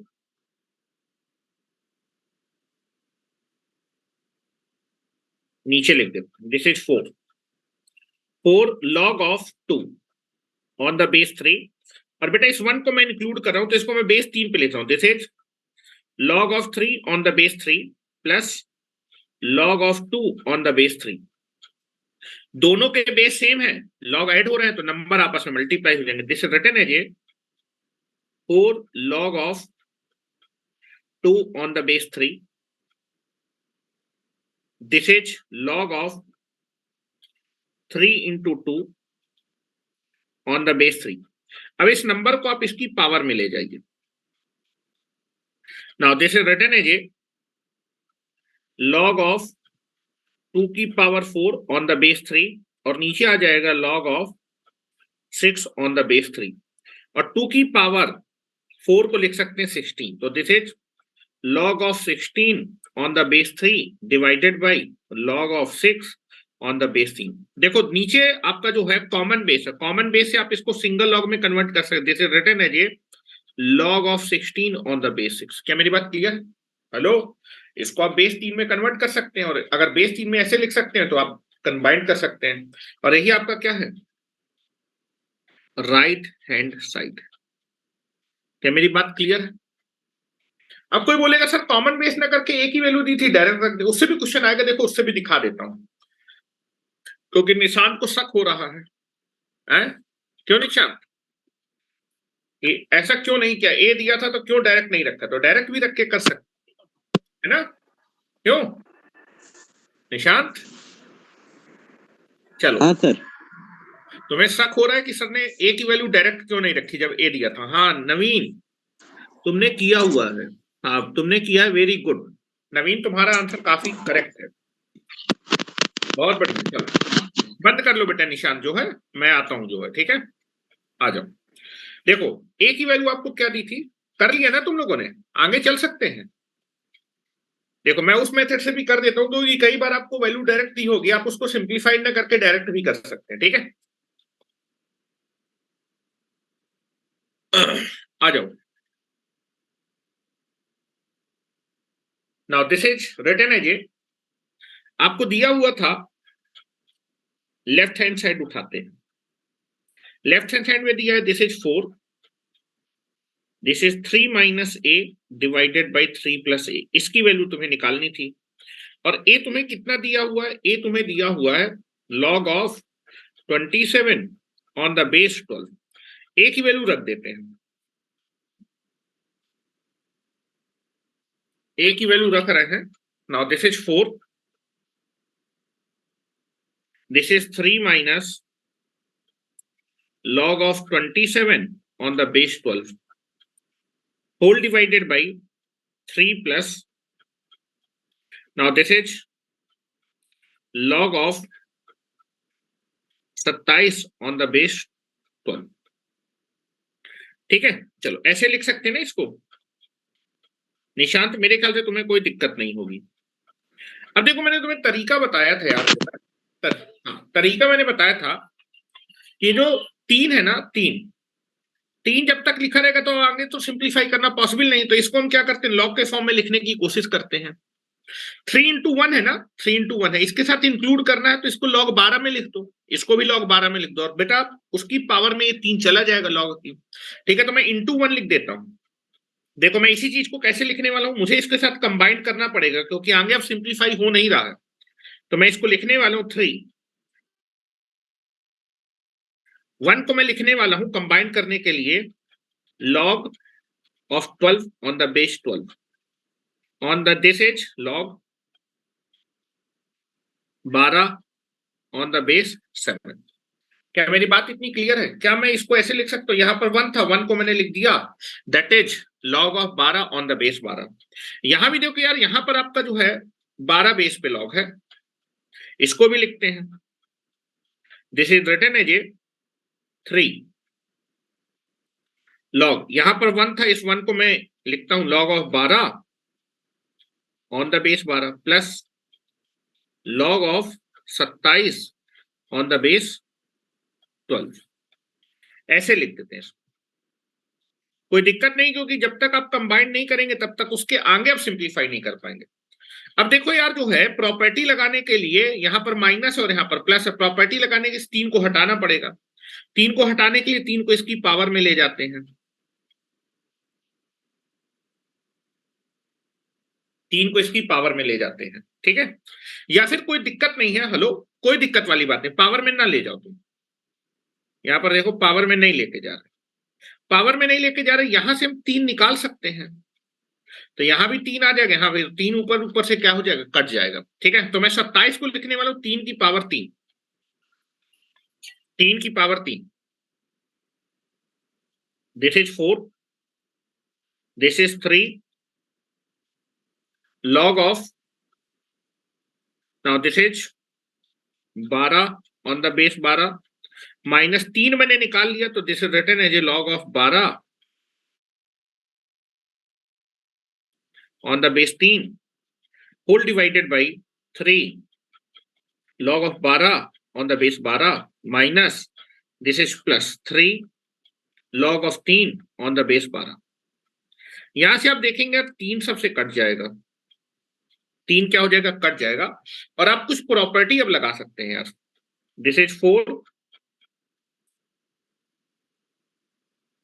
नीचे लिख दे, this is 4 log of 2 on the base 3। और बेटा इस 1 को मैं इंक्लूड कर रहा हूं तो इसको मैं बेस 3 पे लेता हूं। This is log of 3 on the base 3 plus log of 2 on the base 3। दोनों के बेस सेम है, log ऐड हो रहे हैं तो नंबर आपस में मल्टीप्लाई हो जाएंगे। This is written as 4 log of 2 on the base 3, this is log of 3 into 2 on the base 3। अब इस नंबर को आप इसकी पावर में ले जाइए। Now this is written as log of 2 की पावर 4 ऑन द बेस 3 और नीचे आ जाएगा log of 6 on the base 3। और 2 की पावर 4 को लिख सकते हैं 16, तो this is log of 16 on the base 3 divided by log of 6 on the base 3। देखो नीचे आपका जो है कॉमन बेस है, कॉमन बेस से आप इसको सिंगल लॉग में कन्वर्ट कर सकते हैं। This is written as log of 16 on the base 6। क्या मेरी बात क्लियर है? हेलो, इसको आप बेस 3 में कन्वर्ट कर सकते हैं, और अगर बेस 3 में ऐसे लिख सकते हैं तो आप कंबाइन कर सकते हैं, और यही आपका क्या है, राइट हैंड साइड। क्या मेरी बात क्लियर है? अब कोई बोलेगा सर कॉमन बेस ना करके एक ही वैल्यू दी थी, डायरेक्ट रख दे, उससे भी क्वेश्चन आएगा। देखो उससे भी दिखा देता हूं, क्योंकि निशांत को शक हो रहा है? क्यों निशांत, ऐसा क्यों नहीं किया? ए दिया था तो क्यों डायरेक्ट नहीं रखा? तो डायरेक्ट भी रख के कर सकते है ना, क्यों निशांत? चलो हाँ सर। तुम्हें शक हो रहा है कि सर ने ए की वैल्यू डायरेक्ट क्यों नहीं रखी जब ए दिया था? हाँ नवीन, तुमने किया हुआ है, हाँ तुमने किया है, वेरी गुड नवीन, तुम्हारा आंसर काफी करेक्ट है, बहुत बढ़िया। चलो बंद कर लो बेटा निशान जो है, मैं आता हूं जो है, ठीक है? आ जाओ। देखो ए की वैल्यू आपको क्या दी थी, कर लिया ना तुम लोगों ने, आगे चल सकते हैं। देखो मैं उस मेथड से भी कर देता हूं, तो ये कई बार आपको वैल्यू डायरेक्ट दी होगी, आप उसको सिंप्लीफाइड ना करके डायरेक्ट भी कर सकते हैं, ठीक है? आ जाओ। Now this is written as a, आपको दिया हुआ था, लेफ्ट हैंड साइड उठाते हैं, लेफ्ट हैंड साइड में दिया है this is 4, this is 3 minus a divided by 3 plus a, इसकी वैल्यू तुम्हें निकालनी थी। और ए तुम्हें कितना दिया हुआ है? ए तुम्हें दिया हुआ है log of 27 on the base 12, ए की वैल्यू रख देते हैं, ए की वैल्यू रख रहे हैं। Now this is 4, this is 3 minus log of 27 on the base 12 whole divided by 3 plus, now this is log of 27 on the base 12, ठीक है? चलो ऐसे लिख सकते हैं ना इसको निशांत, मेरे ख्याल से तुम्हें कोई दिक्कत नहीं होगी। अब देखो मैंने तुम्हें तरीका बताया था यार, हाँ तरीका मैंने बताया था कि जो 3 है ना, 3 जब तक लिखा रहेगा तो आगे तो सिंप्लीफाई करना पॉसिबल नहीं, तो इसको हम क्या करते हैं, लॉग के फॉर्म में लिखने की कोशिश करते हैं। 3 into 1 है ना, 3 into 1 है, इसके साथ इंक्लूड करना है तो इसको log 12 में लिख दो, इसको भी log 12 में लिख दो, और बेटा उसकी पावर में ये 3 चला जाएगा log की, ठीक है? तो मैं into 1 लिख देता हूं। देखो मैं इसी चीज को कैसे लिखने वाला हूं, मुझे इसके साथ कंबाइन करना पड़ेगा क्योंकि आगे अब सिंप्लीफाई हो नहीं रहा है, तो मैं इसको लिखने वाला हूं 3, 1 को मैं लिखने वाला हूं कंबाइन करने के लिए log of 12 on the base 12 on the this is log 12 on the base 7। क्या मेरी बात इतनी क्लियर है? क्या मैं इसको ऐसे लिख सकता हूं, यहां पर 1 था, 1 को मैंने लिख दिया, that is log of 12 on the base 12। यहां भी देखो यार, यहां पर आपका जो है 12 बेस पे log है, इसको भी लिखते हैं, this is written as a 3 log, यहां पर 1 था, इस 1 को मैं लिखता हूं log of 12 on the base 12 plus log of 27 on the base 12, ऐसे लिख देते हैं। कोई दिक्कत नहीं, क्योंकि जब तक आप कंबाइन नहीं करेंगे तब तक उसके आगे आप सिंप्लीफाई नहीं कर पाएंगे। अब देखो यार, जो है प्रॉपर्टी लगाने के लिए यहां पर माइनस और यहां पर प्लस है, प्रॉपर्टी लगाने के इस 3 को हटाना पड़ेगा, 3 को हटाने के लिए 3 को इसकी पावर में ले जाते हैं, 3 को इसकी पावर में ले जाते हैं, ठीक है? या फिर कोई दिक्कत नहीं है, हेलो कोई दिक्कत वाली बात नहीं, पावर में ना ले जाओ तुम, यहां पर देखो पावर में नहीं लेके जा रहे, पावर में नहीं लेके जा रहे, यहां से हम 3 निकाल सकते हैं, तो यहां भी 3 आ जाएगा, यहां भी 3 ऊपर ऊपर से क्या हो जाएगा, कट जाएगा, ठीक है? तो मैं 27 को लिखने वाला हूं 3 की पावर 3, 3 की power 3, this is 4, this is 3 log of, now this is 12 on the base 12 minus 3 मैंने निकाल लिया, तो this is written as a log of 12 on the base 3 whole divided by 3 log of 12 on the base 12 minus this is plus 3 log of 3 on the base 12। यहां से आप देखेंगे 3 सबसे cut जाएगा, 3 क्या हो जाएगा, कट जाएगा। और आप कुछ प्रॉपर्टी अब लगा सकते हैं यार। This is 4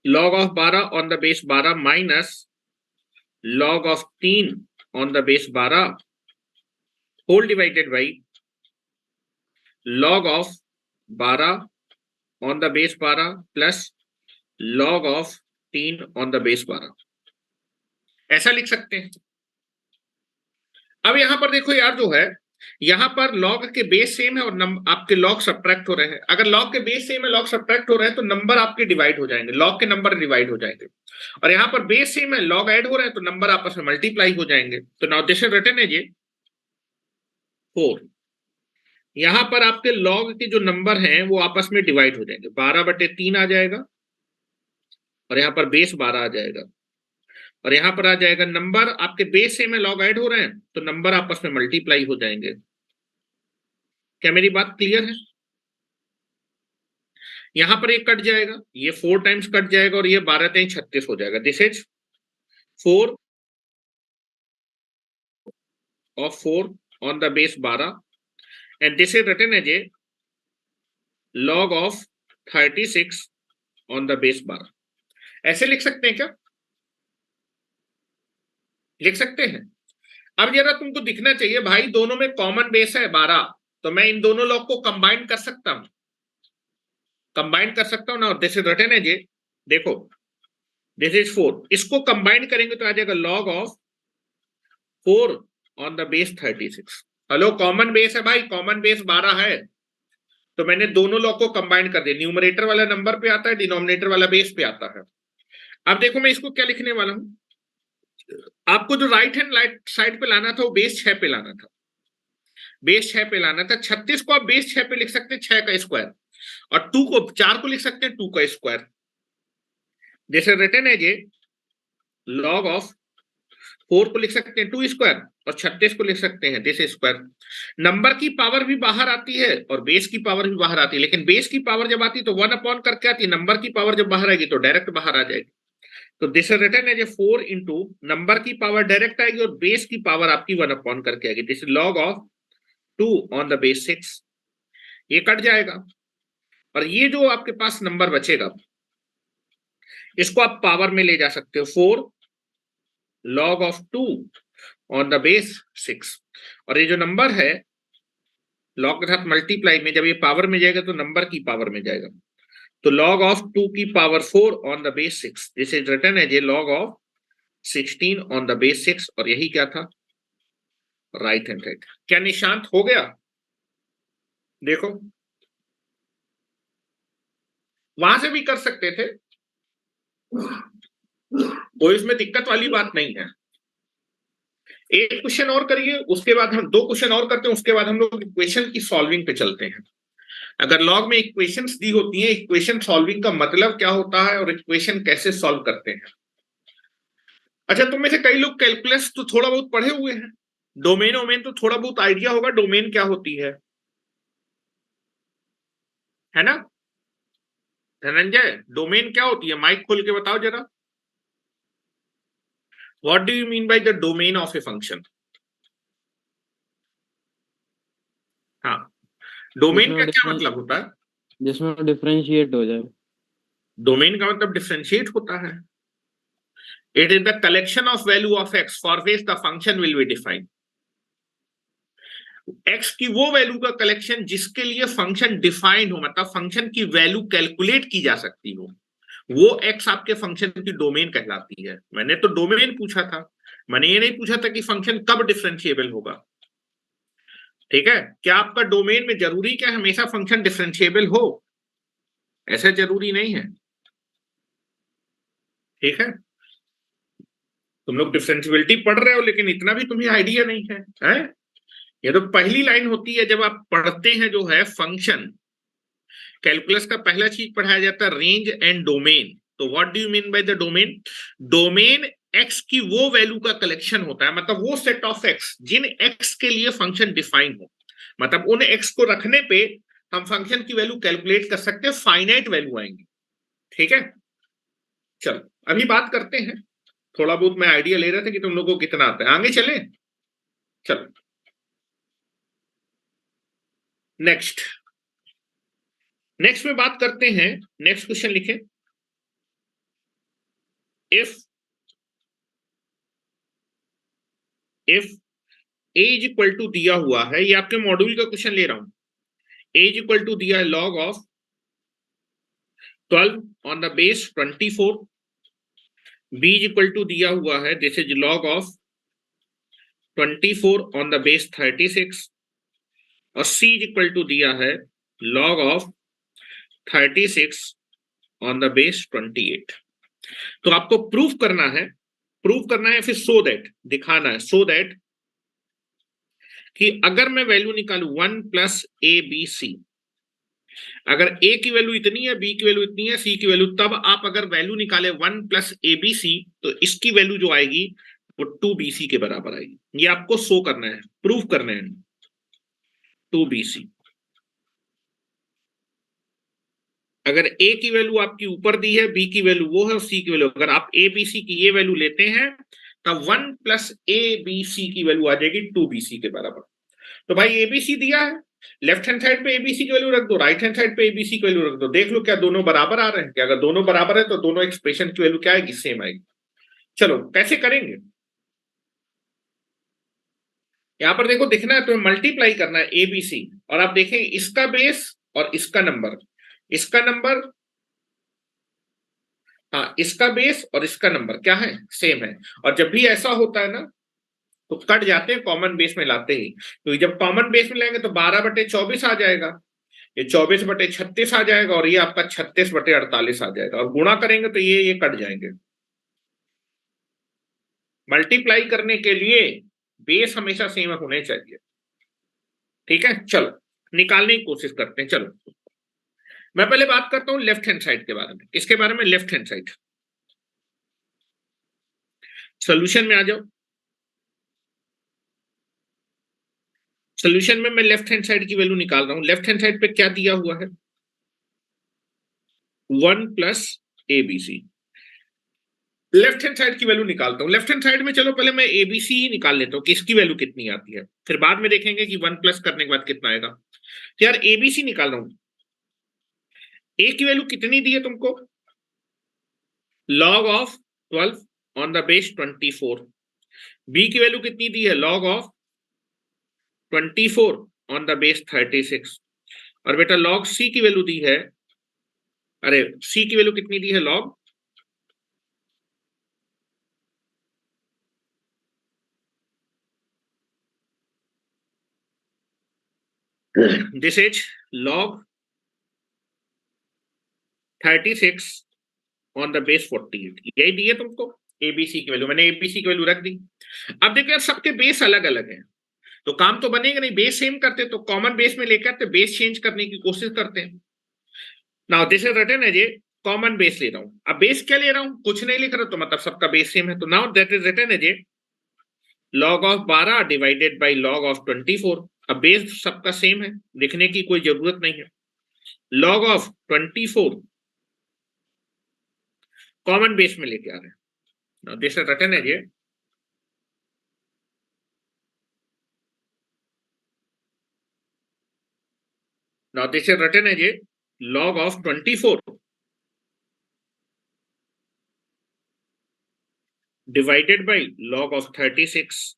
log of 12 on the base 12 minus log of 3 on the base 12 whole divided by log of 12 on the base 12 plus log of 3 on the base 12, ऐसा लिख सकते हैं। अब यहां पर देखो यार, जो है यहां पर लॉग के बेस सेम है और आपके लॉग सब्ट्रैक्ट हो रहे हैं। अगर लॉग के बेस सेम है, लॉग सब्ट्रैक्ट हो रहे हैं, तो नंबर आपके डिवाइड हो जाएंगे, लॉग के नंबर डिवाइड हो जाएंगे। और यहां पर बेस सेम है, लॉग ऐड हो रहे हैं, तो नंबर आपस में मल्टीप्लाई हो जाएंगे। तो now this is written as 4। यहां पर आपके लॉग के जो नंबर हैं वो आपस में डिवाइड हो जाएंगे, 12/3 आ जाएगा और यहां पर बेस 12 आ जाएगा। और यहां पर आ जाएगा नंबर आपके बेस से में लॉग ऐड हो रहे हैं, तो नंबर आपस में मल्टीप्लाई हो जाएंगे। क्या मेरी बात क्लियर है? यहां पर एक कट जाएगा, ये 4 टाइम्स कट जाएगा और ये 12×3 36 हो जाएगा। This is 4 of 4 on the base 12 and this is written as a log of 36 on the base 12। ऐसे लिख सकते हैं क्या? लिख सकते हैं। अब जरा तुमको दिखना चाहिए भाई, दोनों में कॉमन बेस है 12, तो मैं इन दोनों लॉग को कंबाइन कर सकता हूं, कंबाइन कर सकता हूं ना। दिस इज रिटन एज, देखो दिस इज 4, इसको कंबाइन करेंगे तो आ जाएगा log of 4 on the base 36। Hello, common base है भाई, कॉमन बेस 12 है, तो मैंने दोनों लॉग को कंबाइन कर दिया। न्यूमरेटर वाला नंबर पे आता है, डिनोमिनेटर वाला बेस पे आता है। अब देखो मैं इसको क्या लिखने वाला हूं, आपको जो राइट हैंड साइड पे लाना था वो बेस 6 पे लाना था, बेस 6 पे लाना था। 36 को आप बेस 6 पे लिख सकते हैं 6 का स्क्वायर, और 4 को लिख सकते हैं 2 का स्क्वायर। जैसे written as a log of 4 को लिख सकते हैं 2 स्क्वायर और 36 को लिख सकते हैं दिस स्क्वायर। नंबर की पावर भी बाहर आती है और बेस की पावर भी बाहर आती है, लेकिन बेस की पावर जब आती है तो 1 करके आती है, नंबर की पावर जब बाहर आएगी तो डायरेक्ट बाहर आ जाएगी। तो this is written as a 4 into number की पावर डायरेक्ट आएगी और बेस की पावर आपकी 1 करके आएगी। This is log of 2 on the base 6। ये कट जाएगा और ये जो आपके पास नंबर बचेगा इसको आप पावर में ले जा सकते हो, 4 log of 2 on the base 6। और ये जो नंबर है log के साथ मल्टीप्लाई में जब ये पावर में जाएगा तो नंबर की पावर में जाएगा, तो log of 2 की power 4 on the base 6। This is written as a log of 16 on the base 6। और यही क्या था, राइट हैंड साइड। क्या निशांत हो गया? देखो वहां से भी कर सकते थे, कोई इसमें दिक्कत वाली बात नहीं है। एक क्वेश्चन और करिए, उसके बाद हम 2 क्वेश्चन और करते हैं, उसके बाद हम लोग इक्वेशन की सॉल्विंग पे चलते हैं। अगर लॉग में इक्वेशंस दी होती हैं, इक्वेशन सॉल्विंग का मतलब क्या होता है और इक्वेशन कैसे सॉल्व करते हैं। अच्छा, तुम में से कई लोग कैलकुलस तो थोड़ा बहुत पढ़े हुए हैं, डोमेन तो थोड़ा बहुत आइडिया होगा डोमेन क्या होती है ना? धनंजय, डोमेन क्या होती है? माइक खोल के बताओ जरा, what do you mean by the domain of a function? हाँ, डोमेन का क्या मतलब होता है? जिसमें डिफरेंशिएट हो जाए। डोमेन का मतलब डिफरेंशिएट होता है। It is the collection of value of x for which the function will be defined. X की वो वैल्यू का कलेक्शन जिसके लिए फंक्शन डिफाइंड हो, मतलब फंक्शन की वैल्यू कैलकुलेट की जा सकती हो, वो एक्स आपके फंक्शन की डोमेन कहलाती है। मैंने तो डोमेन पूछा था, मैंने ये नहीं पूछा था कि फंक्शन कब डिफरेंशिएबल होगा। ठीक है, क्या आपका डोमेन में जरूरी क्या हमेशा फंक्शन डिफरेंशिएबल हो? ऐसा जरूरी नहीं है। ठीक है, तुम लोग डिफरेंशिएबिलिटी पढ़ रहे हो लेकिन इतना भी तुम्हें आइडिया नहीं है? ये तो पहली लाइन होती है जब आप पढ़ते हैं जो है फंक्शन। कैलकुलस का पहला चीज पढ़ाया जाता है रेंज एंड डोमेन। तो what do you mean by the domain? Domain x की वो वैल्यू का कलेक्शन होता है, मतलब वो सेट ऑफ एक्स जिन एक्स के लिए फंक्शन डिफाइन हो, मतलब उन एक्स को रखने पे हम फंक्शन की वैल्यू कैलकुलेट कर सकते हैं, फाइनाइट वैल्यू आएंगी। ठीक है, चलो अभी बात करते हैं, थोड़ा बहुत मैं आइडिया ले रहा था कि तुम लोगों को कितना आता है। आगे चले, चलो नेक्स्ट में बात करते हैं, नेक्स्ट क्वेश्चन लिखें। If a is equal to दिया हुआ है, ये आपके मॉड्यूल का क्वेश्चन ले रहा हूं, a इज इक्वल टू दिया है log of 12 on the base 24, b is equal to दिया हुआ है this is log of 24 on the base 36, और c इज इक्वल टू दिया है log of 36 on the base 28। तो आपको प्रूफ करना है फिर सो दैट दिखाना है, सो दैट कि अगर मैं वैल्यू निकालू 1 प्लस ए बी सी, अगर a की वैल्यू इतनी है, b की वैल्यू इतनी है, c की वैल्यू, तब आप अगर वैल्यू निकाले 1 प्लस ए बी सी तो इसकी वैल्यू जो आएगी वो 2bc के बराबर आएगी। ये आपको शो करना है, प्रूफ करना है 2bc। अगर a की वैल्यू आपकी ऊपर दी है, b की वैल्यू वो है और c की वैल्यू, अगर आप a b c की ये वैल्यू लेते हैं तब 1 प्लस ए बी सी की वैल्यू आ जाएगी 2bc के बराबर। तो भाई एबीसी दिया है, लेफ्ट हैंड साइड पे एबीसी की वैल्यू रख दो, राइट हैंड साइड पे एबीसी की वैल्यू रख दो, देख लो क्या दोनों बराबर आ रहे हैं क्या। अगर दोनों बराबर है तो दोनों एक्सप्रेशन की वैल्यू क्या आएगी, सेम आएगी। चलो कैसे करेंगे, यहां पर देखो दिखना है, तो मल्टीप्लाई करना है एबीसी, और आप देखें इसका बेस और इसका नंबर, इसका नंबर, हाँ इसका बेस और इसका नंबर क्या है, सेम है। और जब भी ऐसा होता है ना तो कट जाते हैं कॉमन बेस में लाते ही, तो जब कॉमन बेस में लेंगे तो 12/24 आ जाएगा, ये 24/36 आ जाएगा, और ये आपका 36/48 आ जाएगा, और गुणा करेंगे तो ये कट जाएंगे। मल्टीप्लाई करने के लिए बेस हमेशा सेम होने चाहिए, ठीक है। चलो निकालने की कोशिश करते हैं। चलो मैं पहले बात करता हूं लेफ्ट हैंड साइड के बारे में, किसके बारे में, लेफ्ट हैंड साइड। सोल्यूशन में आ जाओ, सोल्यूशन में मैं लेफ्ट हैंड साइड की वैल्यू निकाल रहा हूं। लेफ्ट हैंड साइड पे क्या दिया हुआ है, 1 plus a b c. Left hand side की वैल्यू निकालता हूं। लेफ्ट हैंड साइड में चलो पहले मैं एबीसी ही निकाल लेता हूं कि इसकी वैल्यू कितनी आती है, फिर बाद में देखेंगे कि 1 प्लस करने के बाद कितना आएगा। तो यार एबीसी निकाल रहा हूं, ए की वैल्यू कितनी दी है तुमको, log of 12 on the base 24, b की वैल्यू कितनी दी है, log of 24 on the base 36, और बेटा log सी की वैल्यू दी है, अरे सी की वैल्यू कितनी दी है, log this is log 36 on the base 48, यही दी है तुमको एबीसी की वैल्यू, मैंने एबीसी की वैल्यू रख दी। अब देखो यार सबके बेस अलग अलग है तो काम तो बनेगा नहीं, बेस सेम करते तो कॉमन बेस में लेकर आते, बेस चेंज करने की कोशिश करते हैं। Now this is written as a common base ले रहा हूं। अब बेस क्या ले रहा हूं, कुछ नहीं लिख रहा, तो मतलब सबका बेस सेम है, तो now that is written as a log of 12 divided by log of 24। अब बेस सबका सेम है, लिखने की कोई जरूरत नहीं है। log ऑफ 24 कॉमन बेस में लेके आ रहे हैं। Now this is written as a now this is written as a log of 24 divided by log of 36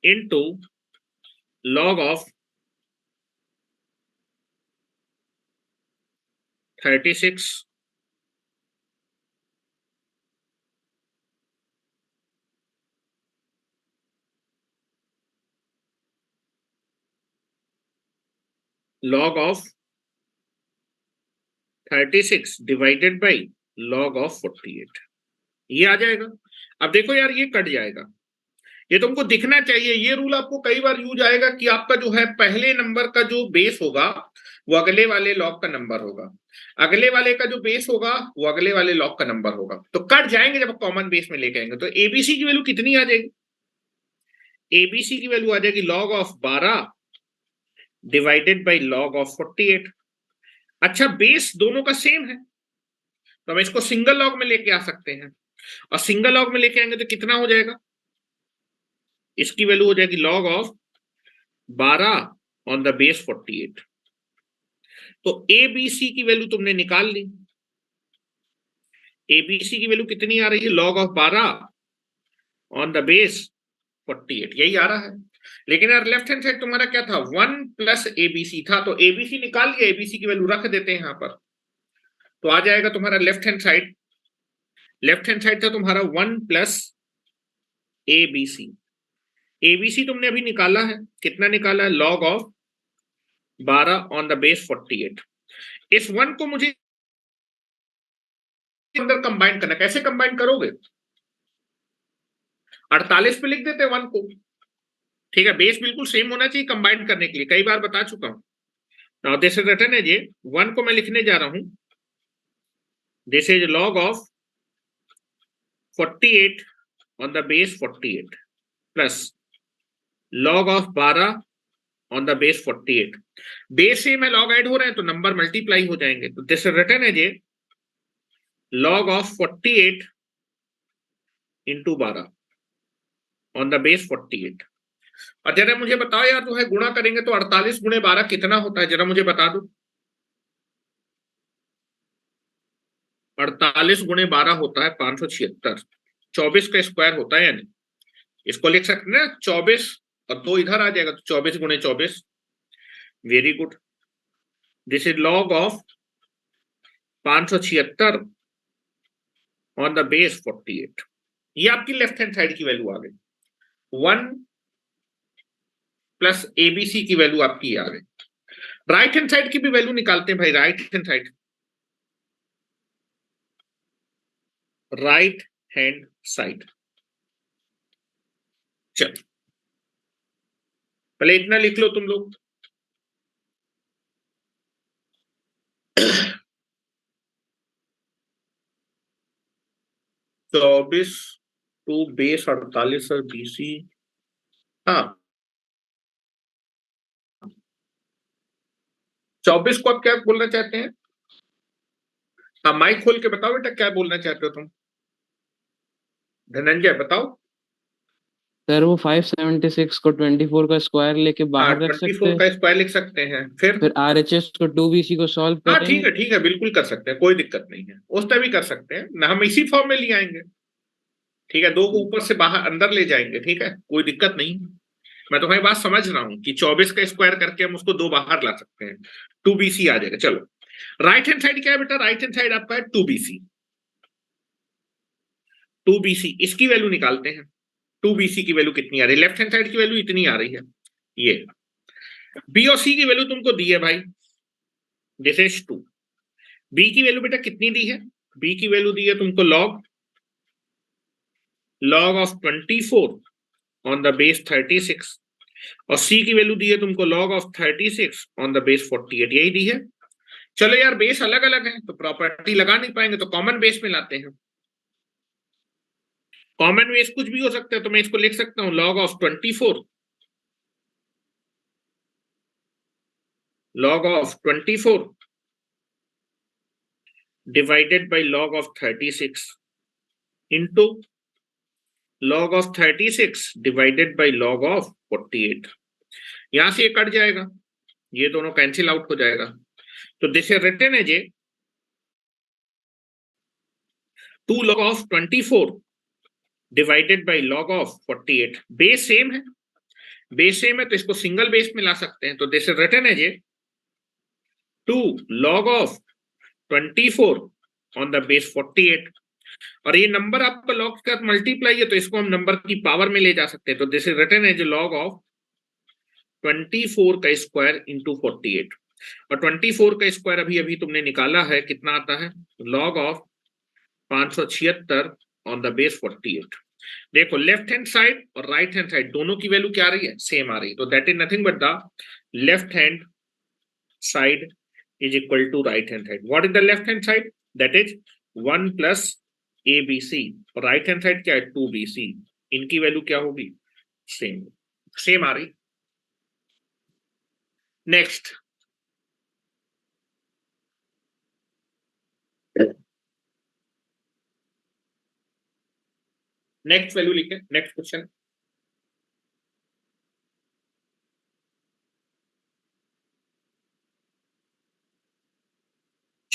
into log of 36 log of 36 divided by log of 48, ये आ जाएगा। अब देखो यार ये कट जाएगा, ये तुमको दिखना चाहिए। ये रूल आपको कई बार यूज आएगा कि आपका जो है पहले नंबर का जो बेस होगा वो अगले वाले लॉग का नंबर होगा, अगले वाले का जो बेस होगा वो अगले वाले लॉग का नंबर होगा, तो कट जाएंगे जब कॉमन बेस में लेके आएंगे। तो एबीसी की वैल्यू कितनी आ जाएगी, एबीसी की वैल्यू आ जाएगी log of 12 divided by log of 48। अच्छा बेस दोनों का सेम है तो हम इसको सिंगल लॉग में लेके आ सकते हैं, और सिंगल लॉग में लेके आएंगे तो कितना हो जाएगा, इसकी वैल्यू हो जाएगी log of 12 on the base 48। तो ABC की वैल्यू तुमने निकाल ली। ABC की वैल्यू कितनी आ रही है? log of 12 on the base 48, यही आ रहा है। लेकिन यार लेफ्ट हैंड साइड तुम्हारा क्या था? 1 प्लस ABC था, तो ABC निकाल के ABC की वैल्यू रख देते हैं यहां पर, तो आ जाएगा तुम्हारा left hand side. Left hand side था तुम्हारा 1 प्लस ABC। ABC तुमने अभी निकाला है, कितना निकाला है? log of 12 on the base 48। इस 1 को मुझे अंदर कंबाइन करना, कैसे कंबाइन करोगे? 48 पे लिख देते 1 को, ठीक है। बेस बिल्कुल सेम होना चाहिए कंबाइन करने के लिए, कई बार बता चुका हूं। Now this is written as 1 को मैं लिखने जा रहा हूं, this is log of 48 on the base 48 plus log of 12 on the base 48। Base से में log ऐड हो रहे हैं तो नंबर मल्टीप्लाई हो जाएंगे, तो this is written as log of 48 into 12 on the base 48। और जरा मुझे बताओ यार, जो है गुणा करेंगे तो 48 गुणे 12 कितना होता है? जरा मुझे बता दो। 48 गुणे 12 होता है 576। 24 का स्क्वायर होता है, यानी इसको लिख सकते हैं ना 24, और 2 इधर आ जाएगा तो 24 गुणे 24। Very good. This is log of 576 on the base 48। ये आपकी लेफ्ट हैंड साइड की वैल्यू आ गई। 1 प्लस ABC की वैल्यू आपकी आ गई। राइट हैंड साइड की भी वैल्यू निकालते हैं भाई। Right hand side, right hand side, चलो पहले इतना लिख लो तुम लोग। चौबीस टू बेस 48 और BC। हाँ, 24 को आप क्या बोलना चाहते हैं? हाँ, माइक खोल के बताओ बेटा, क्या बोलना चाहते हो तुम? धनंजय बताओ। सर वो 576 को 24 का स्क्वायर लेके हाँ, बाहर रख सकते 24 हैं। का स्क्वायर लिख सकते हैं। फिर RHS को 2BC को सॉल्व हाँ करेंगे। ठीक है, बिल्कुल कर सकते हैं, कोई दिक्कत नहीं है, उस तरह भी कर सकते हैं ना, हम इसी फॉर्म में ले आएंगे। ठीक है, 2 को ऊपर से बाहर अंदर ले जाएंगे, ठीक है, कोई दिक्कत नहीं। मैं तुम्हारी बात समझ रहा हूं कि 24 का स्क्वायर करके हम उसको 2 बाहर ला सकते हैं, 2BC आ जाएगा। चलो, राइट हैंड साइड क्या है बेटा? राइट हैंड साइड आपका है 2BC। 2BC इसकी वैल्यू निकालते हैं। 2BC की वैल्यू कितनी आ रही है? लेफ्ट हैंड साइड की वैल्यू इतनी आ रही है। ये B और C की वैल्यू तुमको दी है भाई, दिस इज 2। B की वैल्यू बेटा कितनी दी है? B की वैल्यू दी है तुमको log of 24 on the base 36, और C की वैल्यू दी है तुमको log of 36 on the base 48, यही दी है। चलो यार, बेस अलग अलग है तो प्रॉपर्टी लगा नहीं पाएंगे, तो कॉमन बेस में लाते हैं। कॉमन बेस कुछ भी हो सकता है, तो मैं इसको लिख सकता हूं log of 24, log of 24 divided by log of 36 into log of 36 divided by log of 48। यहां से ये कट जाएगा, ये दोनों कैंसिल आउट हो जाएगा, तो this is written as 2 log of 24 divided by log of 48। Base same है, बेस सेम है तो इसको सिंगल बेस में ला सकते हैं, तो this is written as 2 log of 24 on the base 48। और ये नंबर आपका log का मल्टीप्लाई है, तो इसको हम नंबर की पावर में ले जा सकते हैं, तो this is written as log of 24 का स्क्वायर इंटू 48। और 24 का स्क्वायर अभी अभी तुमने निकाला है, कितना आता है? log of 576 on the base 48। देखो, लेफ्ट हैंड साइड और राइट हैंड साइड दोनों की वैल्यू क्या आ रही है? सेम आ रही है, तो that is nothing but the left hand side is equal to right hand side. What is the left hand side? That is 1 plus ABC, और राइट हैंड साइड क्या है? 2BC। इनकी वैल्यू क्या होगी? सेम, सेम आ रही। Next, next value लिखे, next question.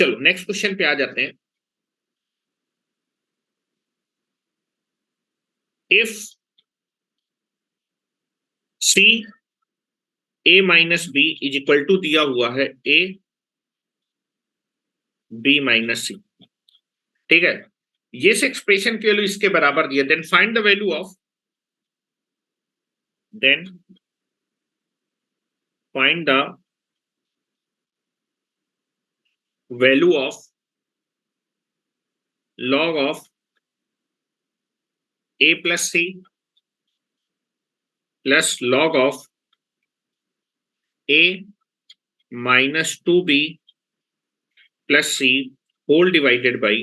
चलो नेक्स्ट क्वेश्चन पे आ जाते हैं। If c a minus b is equal to दिया हुआ है ए बी माइनस सी, ठीक है, ये इस एक्सप्रेशन की वैल्यू इसके बराबर दिया, then find the value of, then find the value of log of a plus c plus log of a minus 2b plus c whole divided by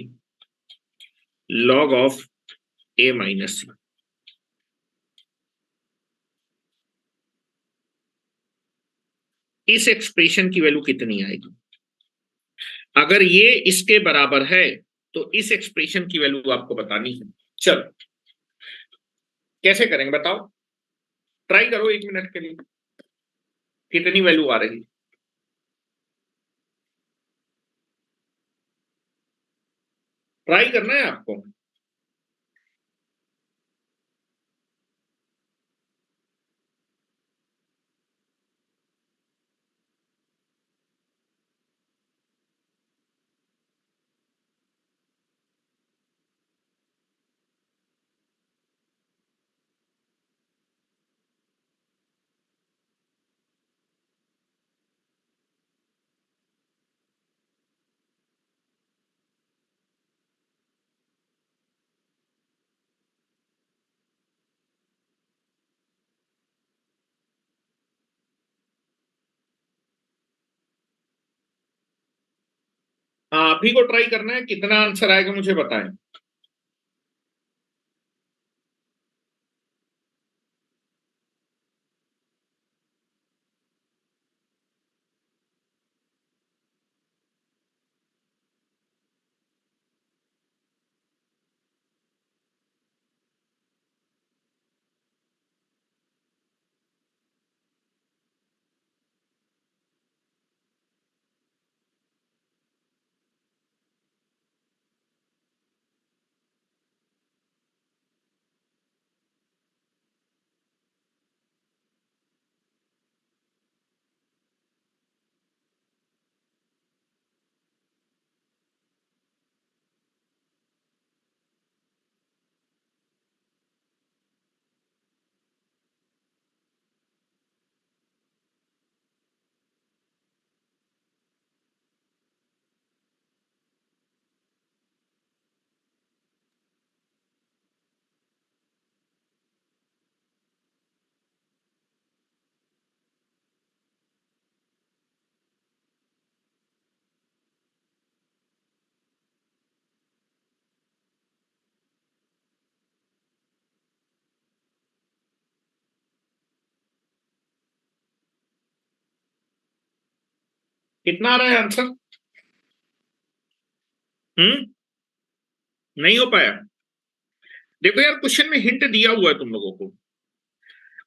log of a minus c। इस expression की value कितनी आएगी? अगर ये इसके बराबर है तो इस एक्सप्रेशन की वैल्यू आपको बतानी है। चलो कैसे करेंगे बताओ, ट्राई करो 1 मिनट के लिए, कितनी वैल्यू आ रही? ट्राई करना है आपको। आप ही को ट्राई करना है, कितना आंसर आएगा मुझे बताएं। कितना आ रहा है आंसर? नहीं हो पाया? देखो यार क्वेश्चन में हिंट दिया हुआ है तुम लोगों को।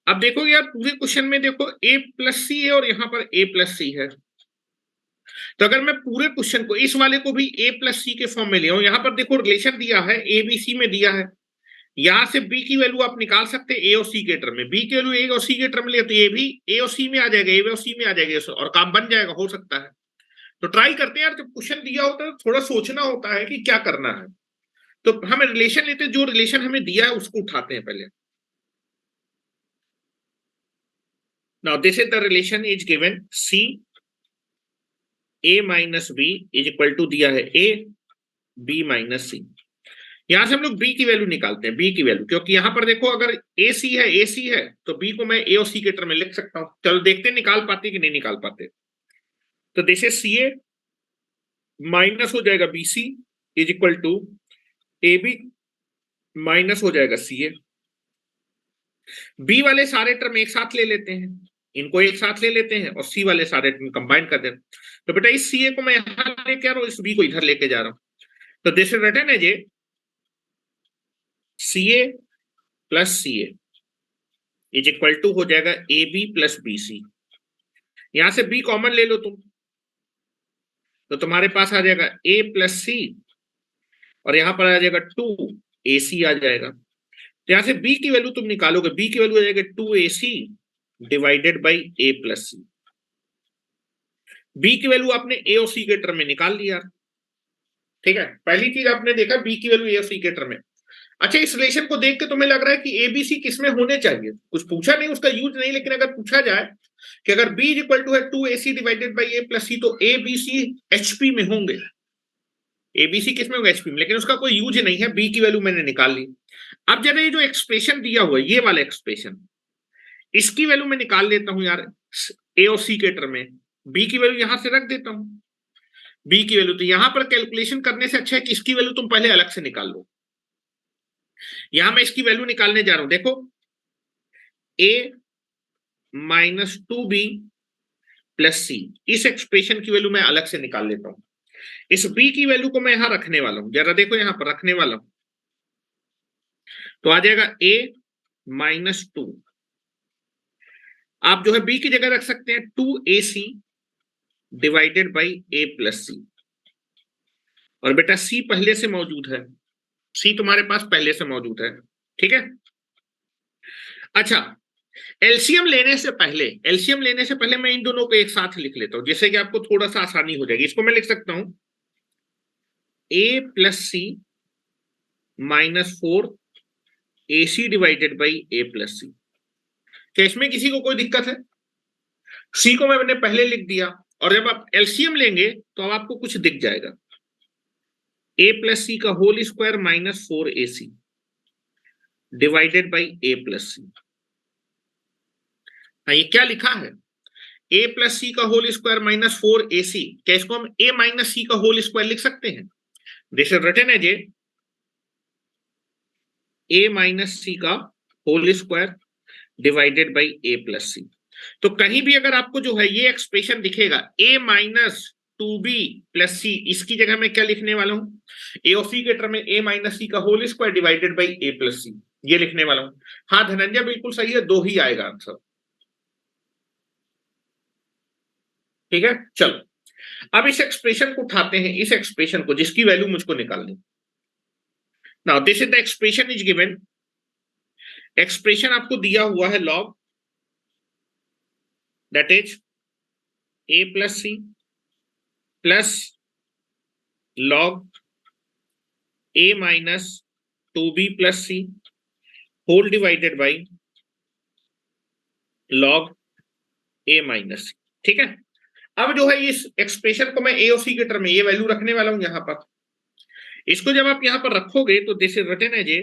अब देखो यार पूरे क्वेश्चन में देखो a प्लस सी है और यहां पर a प्लस सी है, तो अगर मैं पूरे क्वेश्चन को इस वाले को भी a प्लस सी के फॉर्म में ले आऊं, यहां पर देखो रिलेशन दिया है a बी सी में दिया है, यहां से b की वैल्यू आप निकाल सकते हैं a और c के टर्म में, b की वैल्यू a और c के टर्म में ले तो ये भी a और c में आ जाएगा, a और c में आ जाएगा और काम बन जाएगा, हो सकता है। तो ट्राई करते हैं यार, जब क्वेश्चन दिया होता है थोड़ा सोचना होता है कि क्या करना है, तो हमें रिलेशन लेते हैं, जो रिलेशन हमें दिया है उसको उठाते हैं पहले। Now this is the relation is given c a minus b is equal to दिया है a b माइनस सी। यहां से हम लोग b की वैल्यू निकालते हैं, b की वैल्यू, क्योंकि यहां पर देखो अगर ac है तो b को मैं a और c के टर्म में लिख सकता हूं। चलो देखते हैं निकाल पाते कि नहीं निकाल पाते। तो this is c a minus हो जाएगा b c is equal to a b minus हो जाएगा सी ए। बी वाले सारे टर्म एक साथ ले लेते हैं, इनको एक साथ ले लेते हैं और सी वाले सारे टर्म कंबाइन कर देते हैं। तो बेटा इस सी ए को मैं यहां लेके आ रहा हूं, इस बी को इधर लेके जा रहा हूं, तो this is written as a c a plus c a is equal to हो जाएगा a b plus b c. यहां से बी कॉमन ले लो तुम, तो तुम्हारे पास आ जाएगा a प्लस सी और यहां पर आ जाएगा 2ac आ जाएगा। तो यहां से b की वैल्यू तुम निकालोगे, b की वैल्यू आ जाएगा 2ac divided by a plus c. b की वैल्यू आपने a और c के टर्म में निकाल लिया, ठीक है। पहली चीज आपने देखा b की वैल्यू a और c के टर्म में। अच्छा, इस रिलेशन को देख के तुम्हें लग रहा है कि एबीसी किसमें होने चाहिए, कुछ पूछा नहीं, उसका यूज नहीं, लेकिन अगर पूछा जाए कि अगर b इक्वल टू है 2ac divided by a plus c, तो एबीसी एचपी में होंगे। एबीसी किसमें होगा? एचपी में, लेकिन उसका कोई यूज नहीं है, b की वैल्यू मैंने निकाल ली। अब जरा ये जो एक्सप्रेशन दिया हुआ है, ये वाला एक्सप्रेशन, इसकी वैल्यू मैं निकाल लेता हूं यार a और c के टर्म में। b की वैल्यू यहां से रख देता हूं, b की वैल्यू, तो यहां पर कैलकुलेशन करने से अच्छा है कि इसकी वैल्यू तुम पहले अलग से निकाल लो। यहां मैं इसकी वैल्यू निकालने जा रहा हूं, देखो a माइनस 2b प्लस सी, इस एक्सप्रेशन की वैल्यू मैं अलग से निकाल लेता हूं। इस b की वैल्यू को मैं यहां रखने वाला हूं, जरा देखो यहां पर रखने वाला हूं, तो आ जाएगा a माइनस 2। आप जो है b की जगह रख सकते हैं 2ac divided by a plus c. और बेटा c पहले से मौजूद है, c तुम्हारे पास पहले से मौजूद है, ठीक है। अच्छा, एलसीएम लेने से पहले मैं इन दोनों को एक साथ लिख लेता हूं, जिससे कि आपको थोड़ा सा आसानी हो जाएगी। इसको मैं लिख सकता हूं a plus c minus 4ac divided by a plus c. क्या इसमें किसी को कोई दिक्कत है? c को मैंने पहले लिख दिया, और जब आप एलसीएम लेंगे तो अब आपको कुछ दिख जाएगा, a प्लस सी का whole square minus 4ac divided by a plus c. हाँ, ये क्या लिखा है? a प्लस सी का होल स्क्वायर माइनस 4ac। क्या इसको हम a माइनस सी का होल स्क्वायर लिख सकते हैं? This is written as a minus c का whole square divided by a plus c. तो कहीं भी अगर आपको जो है ये एक्सप्रेशन दिखेगा a माइनस 2b प्लस सी, इसकी जगह मैं क्या लिखने वाला हूं? a और c के टर्म में a माइनस सी का whole square divided by a plus c, ये लिखने वाला हूं। हाँ धनंजय, बिल्कुल सही है, 2 ही आएगा आंसर, ठीक है। चलो अब इस एक्सप्रेशन को उठाते हैं, इस एक्सप्रेशन को जिसकी वैल्यू मुझको निकालनी। Now this is the expression is given. Expression आपको दिया हुआ है log, that is a plus c plus log a minus 2b plus c whole divided by log a minus c, ठीक है। अब जो है इस एक्सप्रेशन को मैं a और c के टर्म में ये वैल्यू रखने वाला हूं यहां पर। इसको जब आप यहां पर रखोगे तो this is written as a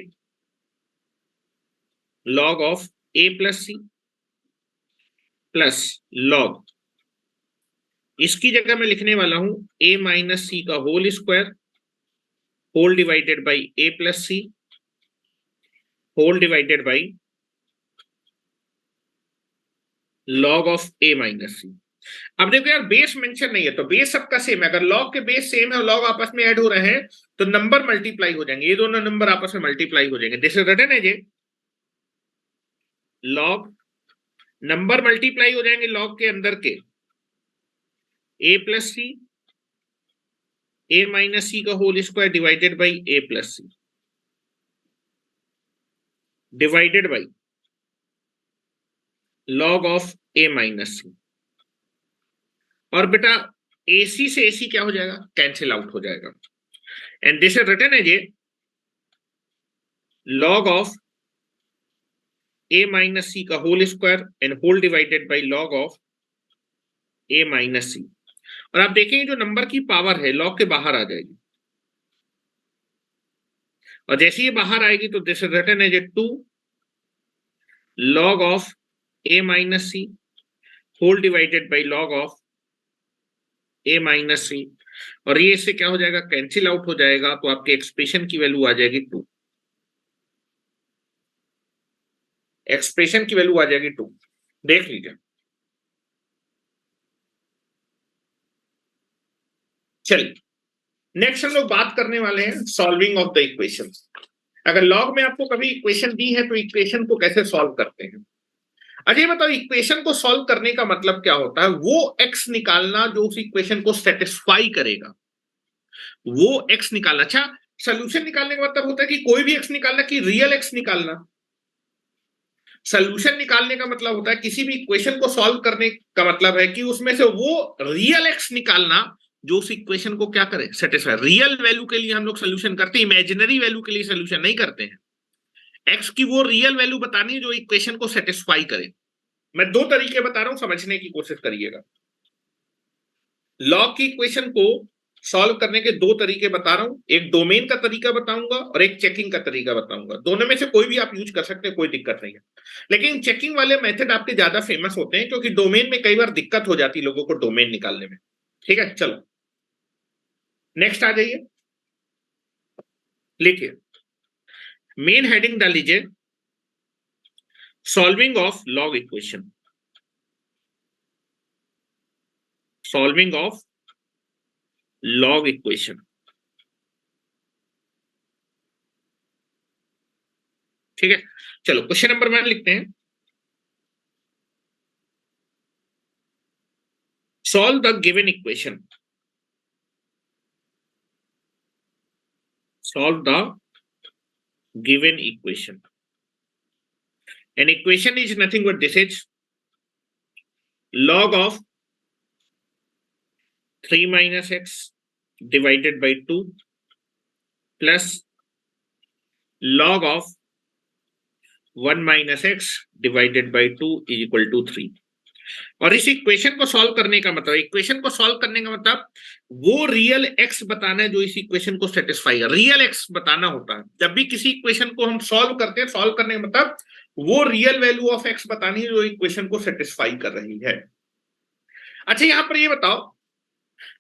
log of a plus c plus log, इसकी जगह मैं लिखने वाला हूं a माइनस सी का whole square whole divided by a plus c whole divided by log of a minus c. अब देखो यार, बेस मेंशन नहीं है तो बेस सबका सेम है। अगर लॉग के बेस सेम है और लॉग आपस में ऐड हो रहे हैं तो नंबर मल्टीप्लाई हो जाएंगे, ये दोनों नंबर आपस में मल्टीप्लाई हो जाएंगे। This is written as a log, number multiply हो जाएंगे लॉग के अंदर के a plus c a minus c का whole square divided by a plus c divided by log of a minus c. और बेटा AC से AC क्या हो जाएगा? कैंसिल आउट हो जाएगा। And this is written as a log of a minus c का whole square and whole divided by log of a minus c. और आप देखेंगे जो नंबर की पावर है लॉग के बाहर आ जाएगी, और जैसे ही बाहर आएगी तो this is written as a 2 log of a minus c whole divided by log of a minus c. और ये इससे क्या हो जाएगा? कैंसिल आउट हो जाएगा, तो आपके एक्सप्रेशन की वैल्यू आ जाएगी 2। एक्सप्रेशन की वैल्यू आ जाएगी 2, देख लीजिए। चलिए नेक्स्ट हम लोग बात करने वाले हैं सॉल्विंग ऑफ द इक्वेशन। अगर लॉग में आपको कभी इक्वेशन दी है तो इक्वेशन को कैसे सॉल्व करते हैं। अच्छा ये बताओ इक्वेशन को सॉल्व करने का मतलब क्या होता है? वो एक्स निकालना जो उस इक्वेशन को सेटिस्फाई करेगा, वो एक्स निकालना। अच्छा सोल्यूशन निकालने का मतलब होता है कि कोई भी एक्स निकालना, कि रियल एक्स निकालना। सोल्यूशन निकालने का मतलब होता है किसी भी इक्वेशन को सॉल्व करने का मतलब है कि उसमें से वो रियल एक्स निकालना जो उस इक्वेशन को क्या करे, सेटिस्फाई। रियल वैल्यू के लिए हम लोग सोल्यूशन करते हैं, इमेजिनरी वैल्यू के लिए सोल्यूशन नहीं करते हैं। एक्स की वो रियल वैल्यू बतानी है जो इक्वेशन को सेटिस्फाई करे। मैं दो तरीके बता रहा हूं, समझने की कोशिश करिएगा। लॉग की इक्वेशन को सॉल्व करने के दो तरीके बता रहा हूं, एक डोमेन का तरीका बताऊंगा और एक चेकिंग का तरीका बताऊंगा। दोनों में से कोई भी आप यूज कर सकते हैं, कोई दिक्कत नहीं है। लेकिन चेकिंग वाले मेथड आपके ज्यादा फेमस होते हैं क्योंकि डोमेन में कई बार दिक्कत हो जाती है लोगों को डोमेन निकालने में। ठीक है, चलो नेक्स्ट आ जाइए, लिखिए मेन हेडिंग डाल लीजिए solving of log equation, solving of log equation. ठीक है, चलो क्वेश्चन नंबर 1 लिखते हैं। Solve the given equation, solve the given equation. An equation is nothing but this is log of 3 minus x divided by 2 plus log of 1 minus x divided by 2 is equal to 3. और इस equation को solve करने का मतलब, equation को solve करने का मतलब वो रियल एक्स बताना है जो इस इक्वेशन को सेटिस्फाई कर, रियल एक्स बताना होता है। जब भी किसी इक्वेशन को हम सॉल्व करते हैं, सॉल्व करने का मतलब वो रियल वैल्यू ऑफ एक्स बतानी है जो इक्वेशन को सेटिस्फाई कर रही है। अच्छा यहां पर ये बताओ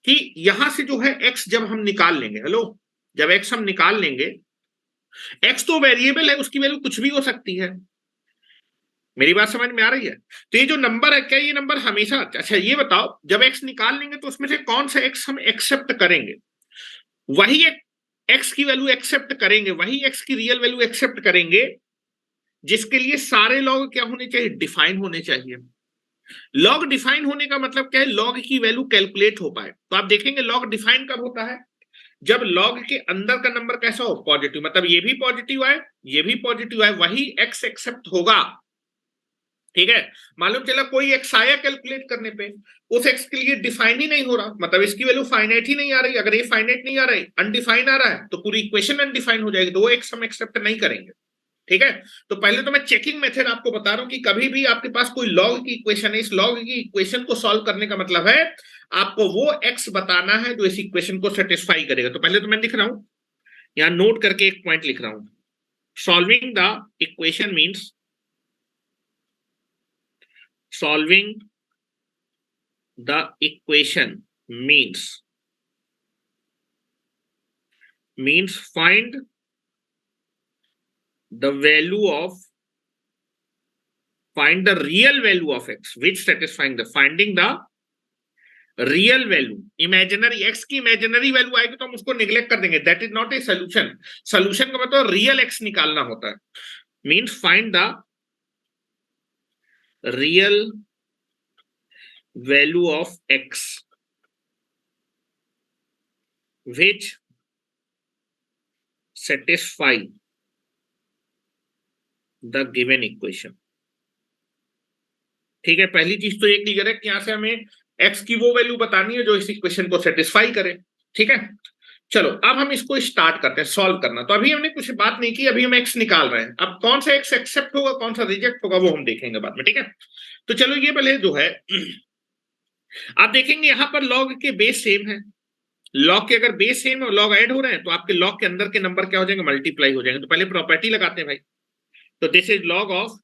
कि यहां से जो है एक्स जब हम निकाल लेंगे, हेलो, जब एक्स हम निकाल लेंगे, एक्स तो वेरिएबल है, उसकी वैल्यू कुछ भी हो सकती है। मेरी बात समझ में आ रही है? तो ये जो नंबर है, क्या ये नंबर हमेशा, अच्छा ये बताओ जब एक्स निकाल लेंगे तो उसमें से कौन सा एक्स हम एक्सेप्ट करेंगे? वही एक्स की वैल्यू एक्सेप्ट करेंगे, वही एक्स की रियल वैल्यू एक्सेप्ट करेंगे जिसके लिए सारे लॉग क्या होने चाहिए, डिफाइन होने चाहिए। लॉग डिफाइन होने का मतलब क्या है, लॉग की वैल्यू कैलकुलेट हो पाए। तो आप देखेंगे लॉग डिफाइन कब होता है, जब लॉग के अंदर का नंबर कैसा हो, पॉजिटिव, मतलब ये भी पॉजिटिव आए, ये भी पॉजिटिव आए, वही एक्स एक्सेप्ट होगा। ठीक है, मालूम चला कोई एक्स आया कैलकुलेट करने पे, उस एक्स के लिए डिफाइन ही नहीं हो रहा, मतलब इसकी वैल्यू फाइनाइट ही नहीं आ रही। अगर ये फाइनाइट नहीं आ रही, अनडिफाइंड आ रहा है, तो पूरी इक्वेशन अनडिफाइंड हो जाएगी, तो वो एक्स हम एक्सेप्ट नहीं करेंगे। ठीक है, तो पहले तो मैं चेकिंग मेथड आपको बता रहा हूं कि कभी भी आपके पास कोई लॉग की इक्वेशन है, इस लॉग की इक्वेशन को सॉल्व करने का मतलब है आपको वो एक्स बताना है जो इस इक्वेशन को सेटिस्फाई करेगा। तो पहले तो मैं लिख रहा हूं, यहां नोट करके एक पॉइंट लिख रहा हूं, solving the equation means, solving the equation means find the value of, find the real value of x which satisfying the, finding the real value. Imaginary x की इमेजिनरी वैल्यू आएगी तो हम उसको निग्लेक्ट कर देंगे, that is not a solution. Solution का मतलब real x निकालना होता है। Means find the real value of x which satisfy the given equation। ठीक है, पहली चीज तो ये क्लियर है कि यहां से हमें x की वो वैल्यू बतानी है जो इस इक्वेशन को सेटिस्फाई करे। ठीक है, चलो अब हम इसको स्टार्ट करते हैं सॉल्व करना। तो अभी हमने कुछ बात नहीं की, अभी हम x निकाल रहे हैं। अब कौन सा x एक्सेप्ट होगा, कौन सा रिजेक्ट होगा, वो हम देखेंगे बाद में। ठीक है, तो चलो ये पहले जो है आप देखेंगे यहां पर लॉग के बेस सेम है, लॉग के अगर बेस सेम है, लॉग ऐड हो रहे हैं तो आपके लॉग के अंदर के नंबर क्या हो जाएंगे, मल्टीप्लाई हो जाएंगे। तो पहले प्रॉपर्टी लगाते हैं भाई, तो this is log of,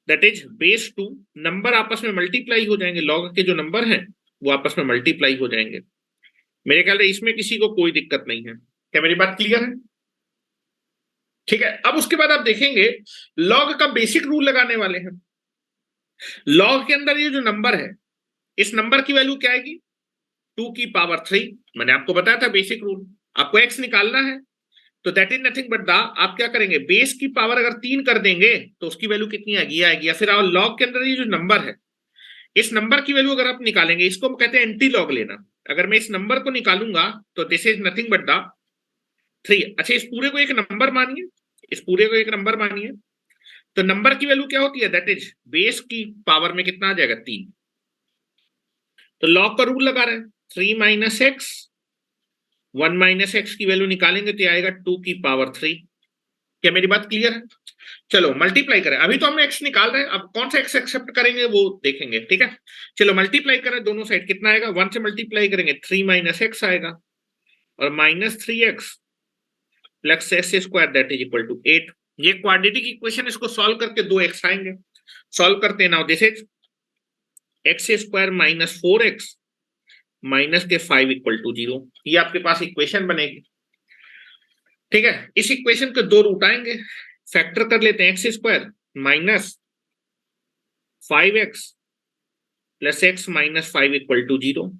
that is base 2, number आपस में मल्टीप्लाई हो जाएंगे, लॉग के जो नंबर हैं वो आपस में मल्टीप्लाई हो जाएंगे। मेरे ख्याल से इसमें किसी को कोई दिक्कत नहीं है, क्या मेरी बात क्लियर है? ठीक है, अब उसके बाद आप देखेंगे लॉग का बेसिक रूल लगाने वाले हैं। लॉग के अंदर ये जो नंबर है, इस नंबर की वैल्यू क्या आएगी, 2 की पावर 3। मैंने आपको बताया था बेसिक रूल, आपको x निकालना है तो that is nothing but the, आप क्या करेंगे, बेस की पावर अगर 3 कर देंगे तो उसकी वैल्यू कितनी आएगी, आएगी। या फिर लॉग के अंदर ये जो नंबर है, इस नंबर की वैल्यू अगर आप निकालेंगे, इसको हम कहते हैं एंटी लॉग लेना। अगर मैं इस नंबर को निकालूंगा तो this is nothing but the 3। अच्छा, इस पूरे को एक नंबर मानिए, इस पूरे को एक नंबर मानिए, तो नंबर की वैल्यू क्या होती है, दैट इज बेस की पावर में कितना आ जाएगा, 3। तो लॉग का रूल लगा रहे हैं, 3 माइनस एक्स, 1 माइनस एक्स की वैल्यू निकालेंगे तो आएगा 2 की पावर 3। क्या मेरी बात क्लियर है? चलो मल्टीप्लाई करें, अभी तो हमने एक्स निकाल रहे हैं, अब कौन सा एक्स एक्सेप्ट करेंगे वो देखेंगे, ठीक है। चलो मल्टीप्लाई करें दोनों साइड, कितना आएगा, 1 से मल्टीप्लाई करेंगे 3 माइनस एक्स आएगा, और minus 3x plus x square that is equal to 8। ये क्वाड्रेटिक इक्वेशन, इसको सॉल्व करके 2x आएंगे। सॉल्व करते हैं, now this is x square minus 4x minus के 5 इक्वल टू 0। ये आपके पास इक्वेशन बनेगी, ठीक है। इस इक्वेशन के 2 रूट आएंगे, फैक्टर कर लेते हैं, x square minus 5x plus x minus 5 equal to 0।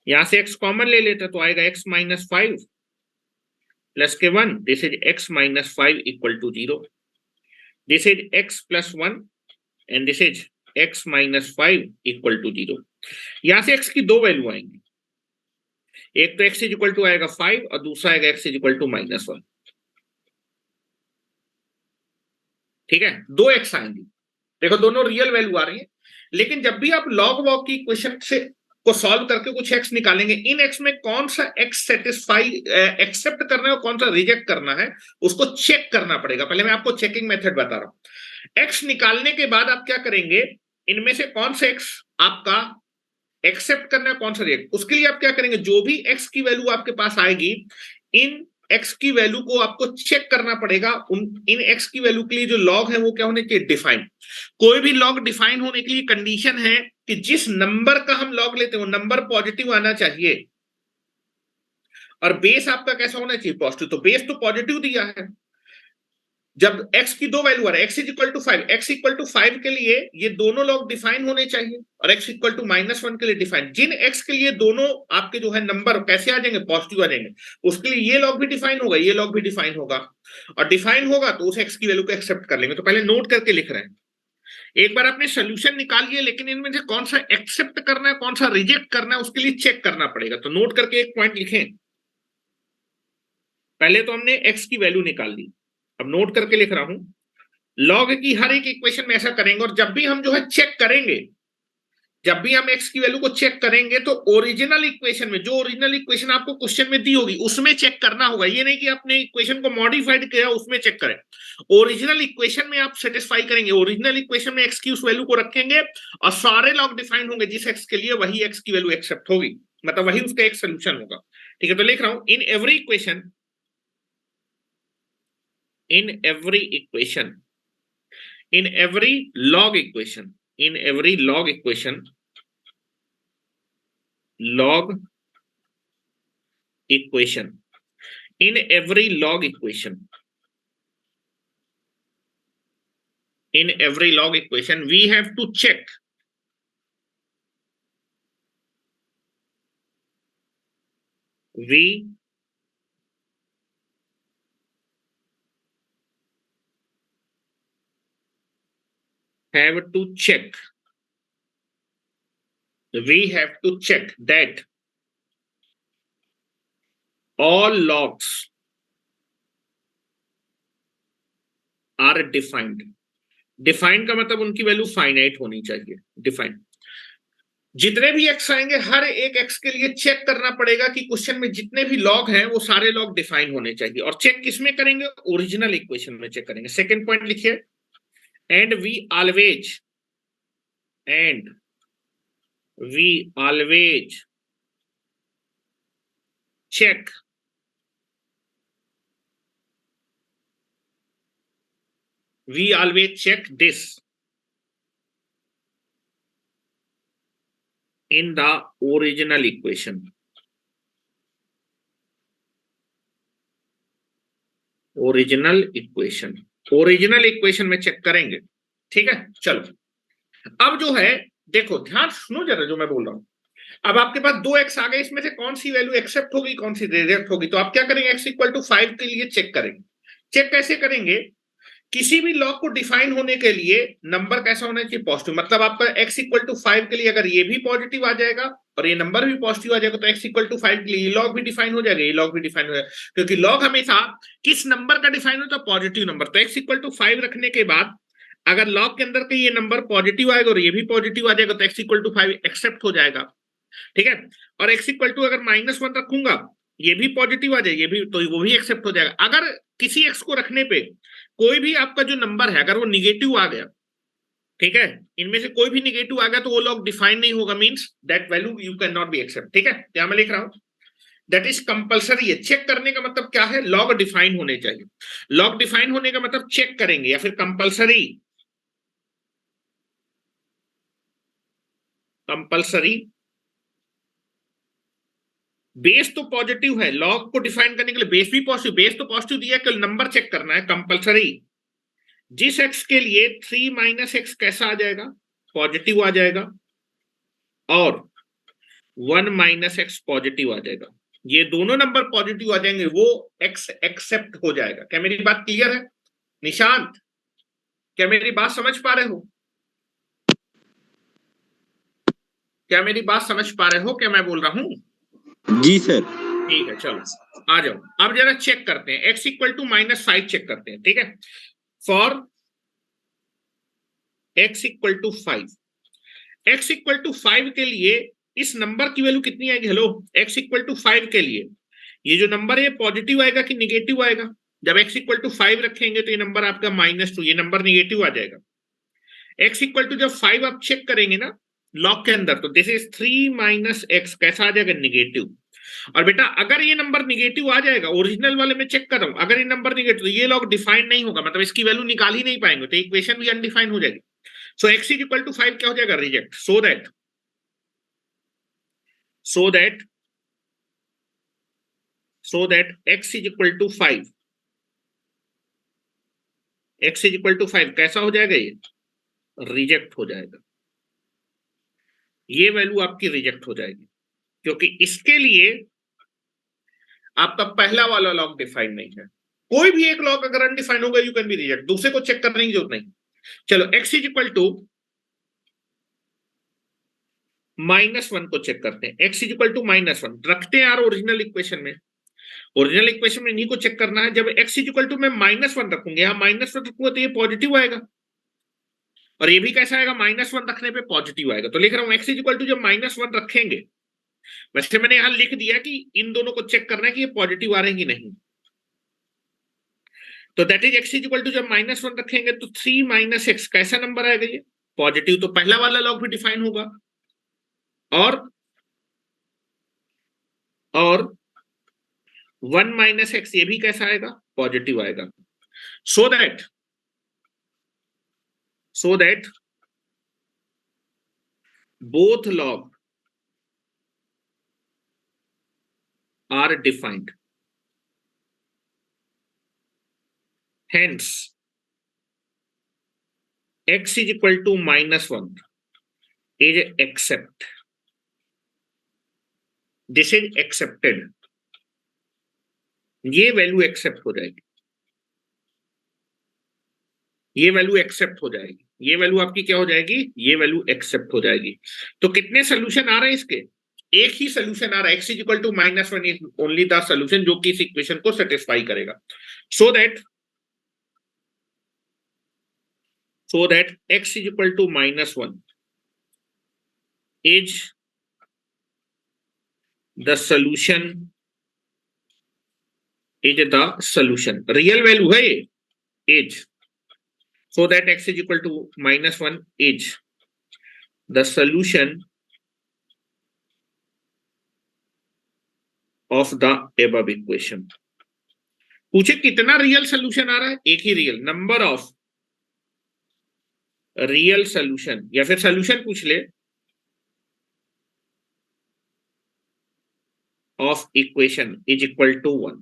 यहां से x कॉमन ले लेते तो आएगा x माइनस 5 प्लस के 1, this is x minus 5 equal to 0। This is x plus 1 and this is x minus 5 equal to 0। यहां से x की 2 वैल्यू आएंगी, एक तो x इज इक्वल टू आएगा 5 और दूसरा आएगा x is equal to minus 1, ठीक है। 2x आएंगी, देखो दोनों रियल वैल्यू आ रही है। लेकिन जब भी आप लॉग वॉग की इक्वेशन से को सॉल्व करके कुछ x निकालेंगे, इन x में कौन सा x सेटिस्फाई एक्सेप्ट करना है और कौन सा रिजेक्ट करना है, उसको चेक करना पड़ेगा। पहले मैं आपको चेकिंग मेथड बता रहा हूं। x निकालने के बाद आप क्या करेंगे, इनमें से कौन सा x आपका एक्सेप्ट करना है, कौन सा रिजेक्ट, उसके लिए आप क्या करेंगे, जो भी x की वैल्यू आपके पास आएगी, इन x की वैल्यू को आपको चेक करना पड़ेगा। इन x की वैल्यू के लिए जो लॉग है वो क्या होने चाहिए, डिफाइन। कोई भी लॉग डिफाइन होने के लिए कंडीशन है कि जिस नंबर का हम लॉग लेते हैं वो नंबर पॉजिटिव आना चाहिए, और बेस आपका कैसा होना चाहिए, पॉजिटिव। तो बेस तो पॉजिटिव दिया है। जब x की 2 वैल्यू आ रहा है, x is equal to 5, x equal to 5 के लिए ये दोनों लॉग डिफाइन होने चाहिए, और x इक्वल टू माइनस 1 के लिए डिफाइन। जिन x के लिए दोनों आपके जो है नंबर कैसे आ जाएंगे, पॉजिटिव आ जाएंगे, उसके लिए ये लॉग भी डिफाइन होगा, ये लॉग भी डिफाइन होगा, और डिफाइन होगा तो उस x की वैल्यू को एक्सेप्ट कर लेंगे। तो पहले नोट करके लिख रहे हैं, एक बार आपने सोल्यूशन निकाल लिया, लेकिन इनमें से कौन सा एक्सेप्ट करना है कौन सा रिजेक्ट करना है उसके लिए चेक करना पड़ेगा। तो नोट करके एक पॉइंट लिखें, पहले तो हमने x की वैल्यू निकाल ली, अब नोट करके लिख रहा हूं, लॉग की हर एक इक्वेशन में ऐसा करेंगे, और जब भी हम जो है चेक करेंगे, जब भी हम x की वैल्यू को चेक करेंगे तो ओरिजिनल इक्वेशन में, जो ओरिजिनल इक्वेशन आपको क्वेश्चन में दी होगी उसमें चेक करना होगा। ये नहीं कि आपने इक्वेशन को मॉडिफाइड किया उसमें चेक करें, ओरिजिनल इक्वेशन में आप सेटिस्फाई करेंगे। ओरिजिनल इक्वेशन में x की उस वैल्यू को रखेंगे और सारे लॉग डिफाइन होंगे जिस x के लिए, वही x की वैल्यू एक्सेप्ट होगी, मतलब वही उसका एक सोल्यूशन होगा, ठीक है। तो लिख रहा हूं, in every equation, in every equation, in every log equation, in every log equation, log equation, in every log equation, in every log equation we have to check, we have to check, we have to check that all logs are defined। Defined का मतलब उनकी value finite होनी चाहिए, defined. जितने भी x आएंगे हर एक x के लिए चेक करना पड़ेगा कि क्वेश्चन में जितने भी लॉग हैं वो सारे लॉग डिफाइन होने चाहिए, और चेक किसमें करेंगे, ओरिजिनल इक्वेशन में चेक करेंगे। सेकंड पॉइंट लिखिए, and we always check this in the original equation, original equation में चेक करेंगे, ठीक है। चलो अब जो है देखो, ध्यान सुनो जरा जो मैं बोल रहा हूं। अब आपके पास 2x आ गए, इसमें से कौन सी वैल्यू एक्सेप्ट होगी कौन सी रिजेक्ट होगी, तो आप क्या करेंगे, x इक्वल टू 5 के लिए चेक करेंगे। चेक कैसे करेंगे, किसी भी लॉग को डिफाइन होने के लिए नंबर कैसा होना चाहिए, पॉजिटिव। मतलब आपका x इक्वल टू 5 के लिए अगर ये भी पॉजिटिव आ जाएगा और ये नंबर भी पॉजिटिव आ जाएगा तो x इक्वल टू 5 के लिए ये लॉग भी डिफाइन हो जाएगा, ये लॉग भी डिफाइन हो जाएगा, क्योंकि लॉग हमेशा किस नंबर का डिफाइन होता है, पॉजिटिव नंबर। तो x इक्वल टू 5 रखने के बाद अगर लॉग के अंदर का ये नंबर पॉजिटिव आएगा और ये भी पॉजिटिव आ जाएगा तो x इक्वल टू 5 एक्सेप्ट हो जाएगा, ठीक है। और x इक्वल टू अगर -1 रखूंगा, ये भी पॉजिटिव आ जाए, ये भी, तो वो भी एक्सेप्ट हो जाएगा। अगर किसी x को रखने पे कोई भी आपका जो नंबर है अगर वो निगेटिव आ गया, ठीक है, इनमें से कोई भी निगेटिव आ गया तो वो लॉग डिफाइन नहीं होगा, means that value you can not be accept, ठीक है। क्या मैं लिख रहा हूं, दैट इज कंपलसरी है। चेक करने का मतलब क्या है, लॉग डिफाइन होने चाहिए। लॉग डिफाइन होने का मतलब चेक करेंगे या फिर कंपलसरी, कंपलसरी। बेस तो पॉजिटिव है, लॉग को डिफाइन करने के लिए बेस भी पॉजिटिव, बेस तो पॉजिटिव दिया, केवल नंबर चेक करना है, कंपलसरी। जिस x के लिए 3 - x कैसा आ जाएगा, पॉजिटिव आ जाएगा, और 1 - x पॉजिटिव आ जाएगा, ये दोनों नंबर पॉजिटिव आ जाएंगे, वो x एक्सेप्ट हो जाएगा। क्या मेरी बात क्लियर है निशांत, क्या मेरी बात समझ पा रहे हो, क्या मेरी बात समझ पा रहे हो, क्या मैं बोल रहा हूं? जी सर। ठीक है, चलो आ जाओ, अब जरा चेक करते हैं, x इक्वल टू -5 चेक करते हैं, ठीक है। For x equal to 5, x equal to 5 के लिए इस नंबर की वैल्यू कितनी आएगी, हेलो, x इक्वल टू 5 के लिए ये जो नंबर है पॉजिटिव आएगा कि निगेटिव आएगा, जब x इक्वल टू 5 रखेंगे तो ये नंबर आपका -2, ये नंबर निगेटिव आ जाएगा। x इक्वल टू जब 5 आप चेक करेंगे ना लॉग के अंदर, तो दिस इज 3 - x कैसा आ जाएगा, निगेटिव। और बेटा अगर ये नंबर निगेटिव आ जाएगा, ओरिजिनल वाले में चेक कर रहा हूं, अगर ये नंबर निगेटिव तो ये लॉग डिफाइन नहीं होगा, मतलब इसकी वैल्यू निकाल ही नहीं पाएंगे, तो इक्वेशन भी अनडिफाइंड हो जाएगी। So x is equal to 5 क्या हो जाएगा, reject. So that x is equal to 5, x is equal to 5 कैसा हो जाएगा, ये रिजेक्ट हो जाएगा, ये वैल्यू आपकी रिजेक्ट हो जाएगी, क्योंकि इसके लिए आपका पहला वाला लॉग डिफाइन नहीं है। कोई भी एक लॉग अगर अनडिफाइन होगा यू कैन बी रिजेक्ट, दूसरे को चेक करने की जरूरत नहीं। चलो x इज इक्वल टू -1 को चेक करते हैं, x इज इक्वल टू -1 रखते हैं यार ओरिजिनल इक्वेशन में, ओरिजिनल इक्वेशन में इन्हीं को चेक करना है। जब x इज इक्वल टू मैं -1 रखूंगा, यहाँ -1 रखूंगा तो ये पॉजिटिव आएगा, और ये भी कैसा आएगा, -1 रखने पे पॉजिटिव आएगा। तो लिख रहा हूं x इज इक्वल टू जब -1 रखेंगे, वैसे मैंने यहां लिख दिया कि इन दोनों को चेक करना है कि ये पॉजिटिव आ रहे हैं कि नहीं, तो that is x is equal to जब -1 रखेंगे तो 3 - x कैसा नंबर आएगा, ये पॉजिटिव, तो पहला वाला लॉग भी डिफाइन होगा, और 1 - x ये भी कैसा आएगा, पॉजिटिव आएगा। So that both log are defined, hence x is equal to -1 is accept, this is accepted, ये वैल्यू एक्सेप्ट हो जाएगी, ये वैल्यू एक्सेप्ट हो जाएगी, ये वैल्यू आपकी क्या हो जाएगी, ये वैल्यू एक्सेप्ट हो जाएगी। तो कितने सोल्यूशन आ रहे हैं इसके, एक ही सोल्यूशन आ रहा है, x is equal to -1 is only the solution जो कि इस इक्वेशन को सेटिस्फाई करेगा। So that x is equal to -1 is the solution, real value है ये, is, so that x is equal to -1 is the solution of the above equation। पूछे कितना real solution आ रहा है, एक ही real, number of real solution, या फिर सोल्यूशन पूछ ले of equation is equal to 1।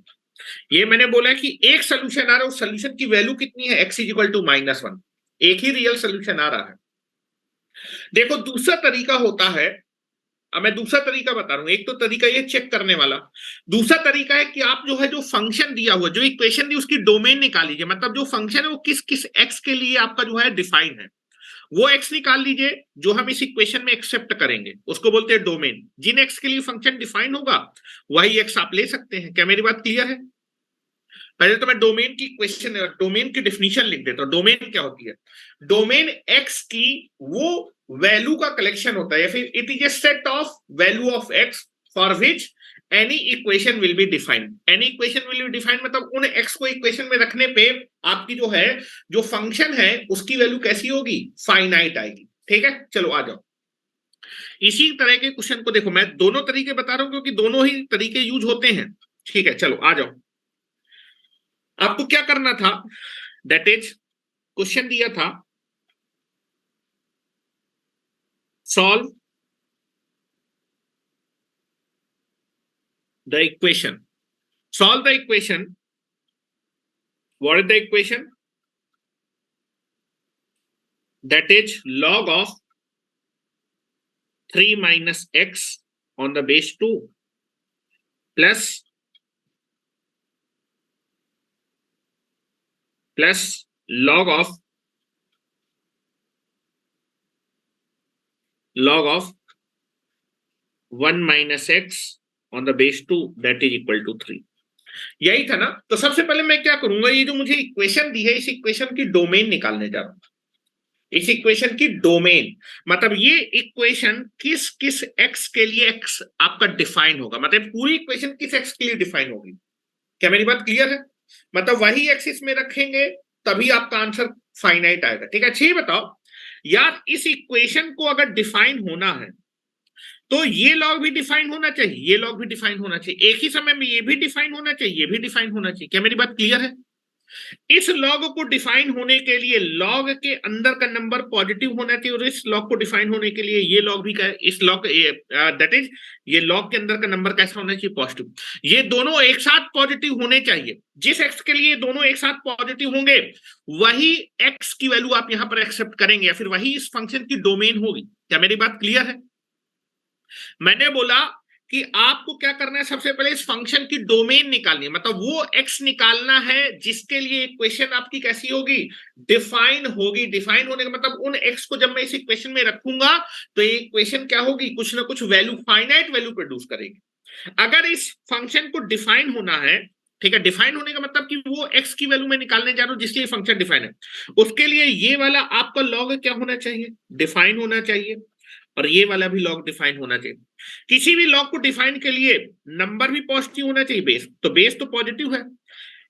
ये मैंने बोला कि एक सोल्यूशन आ रहा है, उस सोल्यूशन की वैल्यू कितनी है, x इज इक्वल टू -1, एक ही रियल सोल्यूशन आ रहा है। देखो दूसरा तरीका होता है अब मैं दूसरा तरीका बता रहा हूं। एक तो तरीका ये चेक करने वाला, दूसरा तरीका है कि आप जो है जो फंक्शन दिया हुआ, जो इक्वेशन दी, उसकी डोमेन निकाल लीजिए। मतलब जो फंक्शन है वो किस किस एक्स के लिए आपका जो है डिफाइन है, वो एक्स निकाल लीजिए जो हम इस इक्वेशन में एक्सेप्ट करेंगे, उसको बोलते हैं डोमेन। जिन एक्स के लिए फंक्शन डिफाइन होगा वही एक्स आप ले सकते हैं। क्या मेरी बात क्लियर है? पहले तो मैं डोमेन की क्वेश्चन, डोमेन की डेफिनेशन लिख देता हूं। डोमेन क्या होती है? डोमेन एक्स की वो वैल्यू का कलेक्शन होता है, या फिर it is a set of value of x for which any equation will be defined. Any equation will be defined मतलब उन एक्स को इक्वेशन में रखने पे आपकी जो है जो फंक्शन है उसकी वैल्यू कैसी होगी? फाइनाइट आएगी। ठीक है, चलो आ जाओ। इसी तरह के क्वेश्चन को देखो, मैं दोनों तरीके बता रहा हूं क्योंकि दोनों ही तरीके यूज होते हैं। ठीक है, चलो आ जाओ। आपको क्या करना था? दैट इज, क्वेश्चन दिया था solve the equation. Solve the equation. What is the equation? That is log of 3 minus x on the base 2 plus log of 1 minus x on the base 2 that is equal to 3। यही था ना? तो सबसे पहले मैं क्या करूंगा, ये जो मुझे इक्वेशन दी है इस इक्वेशन की डोमेन निकालने जा रहा हूं। इस इक्वेशन की डोमेन मतलब ये इक्वेशन किस किस एक्स के लिए एक्स आपका डिफाइन होगा, मतलब पूरी इक्वेशन किस एक्स के लिए डिफाइन होगी। क्या मेरी बात क्लियर है? मतलब वही एक्स इसमें रखेंगे तभी आपका आंसर फाइनाइट आएगा। ठीक है, अच्छा ये बताओ यार, इस इक्वेशन को अगर डिफाइन होना है तो ये लॉग भी डिफाइन होना चाहिए, ये लॉग भी डिफाइन होना चाहिए, एक ही समय में ये भी डिफाइन होना चाहिए, ये भी डिफाइन होना चाहिए। क्या मेरी बात क्लियर है? इस लॉग को डिफाइन होने के लिए लॉग के अंदर का नंबर पॉजिटिव होना चाहिए, और इस लॉग को डिफाइन होने के लिए ये लॉग भी इस लॉग दैट इज ये लॉग के अंदर का नंबर कैसा होना चाहिए? पॉजिटिव। ये दोनों एक साथ पॉजिटिव होने चाहिए। जिस एक्स के लिए दोनों एक साथ पॉजिटिव होंगे वही एक्स की वैल्यू आप यहां पर एक्सेप्ट करेंगे, या फिर वही इस फंक्शन की डोमेन होगी। क्या मेरी बात क्लियर है? मैंने बोला कि आपको क्या करना है, सबसे पहले इस फंक्शन की डोमेन निकालनी है, मतलब वो एक्स निकालना है जिसके लिए इक्वेशन आपकी कैसी होगी? डिफाइन होगी। डिफाइन होने का मतलब उन एक्स को जब मैं इस इक्वेशन में रखूंगा तो ये इक्वेशन क्या होगी? कुछ ना कुछ वैल्यू, फाइनाइट वैल्यू प्रोड्यूस करेगी। अगर इस फंक्शन को डिफाइन होना है, ठीक है, डिफाइन होने का मतलब कि वो एक्स की वैल्यू में निकालने जा रहा हूं जिसके लिए फंक्शन डिफाइन है, उसके लिए ये वाला आपका लॉग क्या होना चाहिए? डिफाइन होना चाहिए, और ये वाला भी लॉग डिफाइन होना चाहिए। किसी भी लॉग को डिफाइन के लिए नंबर भी पॉजिटिव होना चाहिए, बेस तो बेस तो पॉजिटिव है,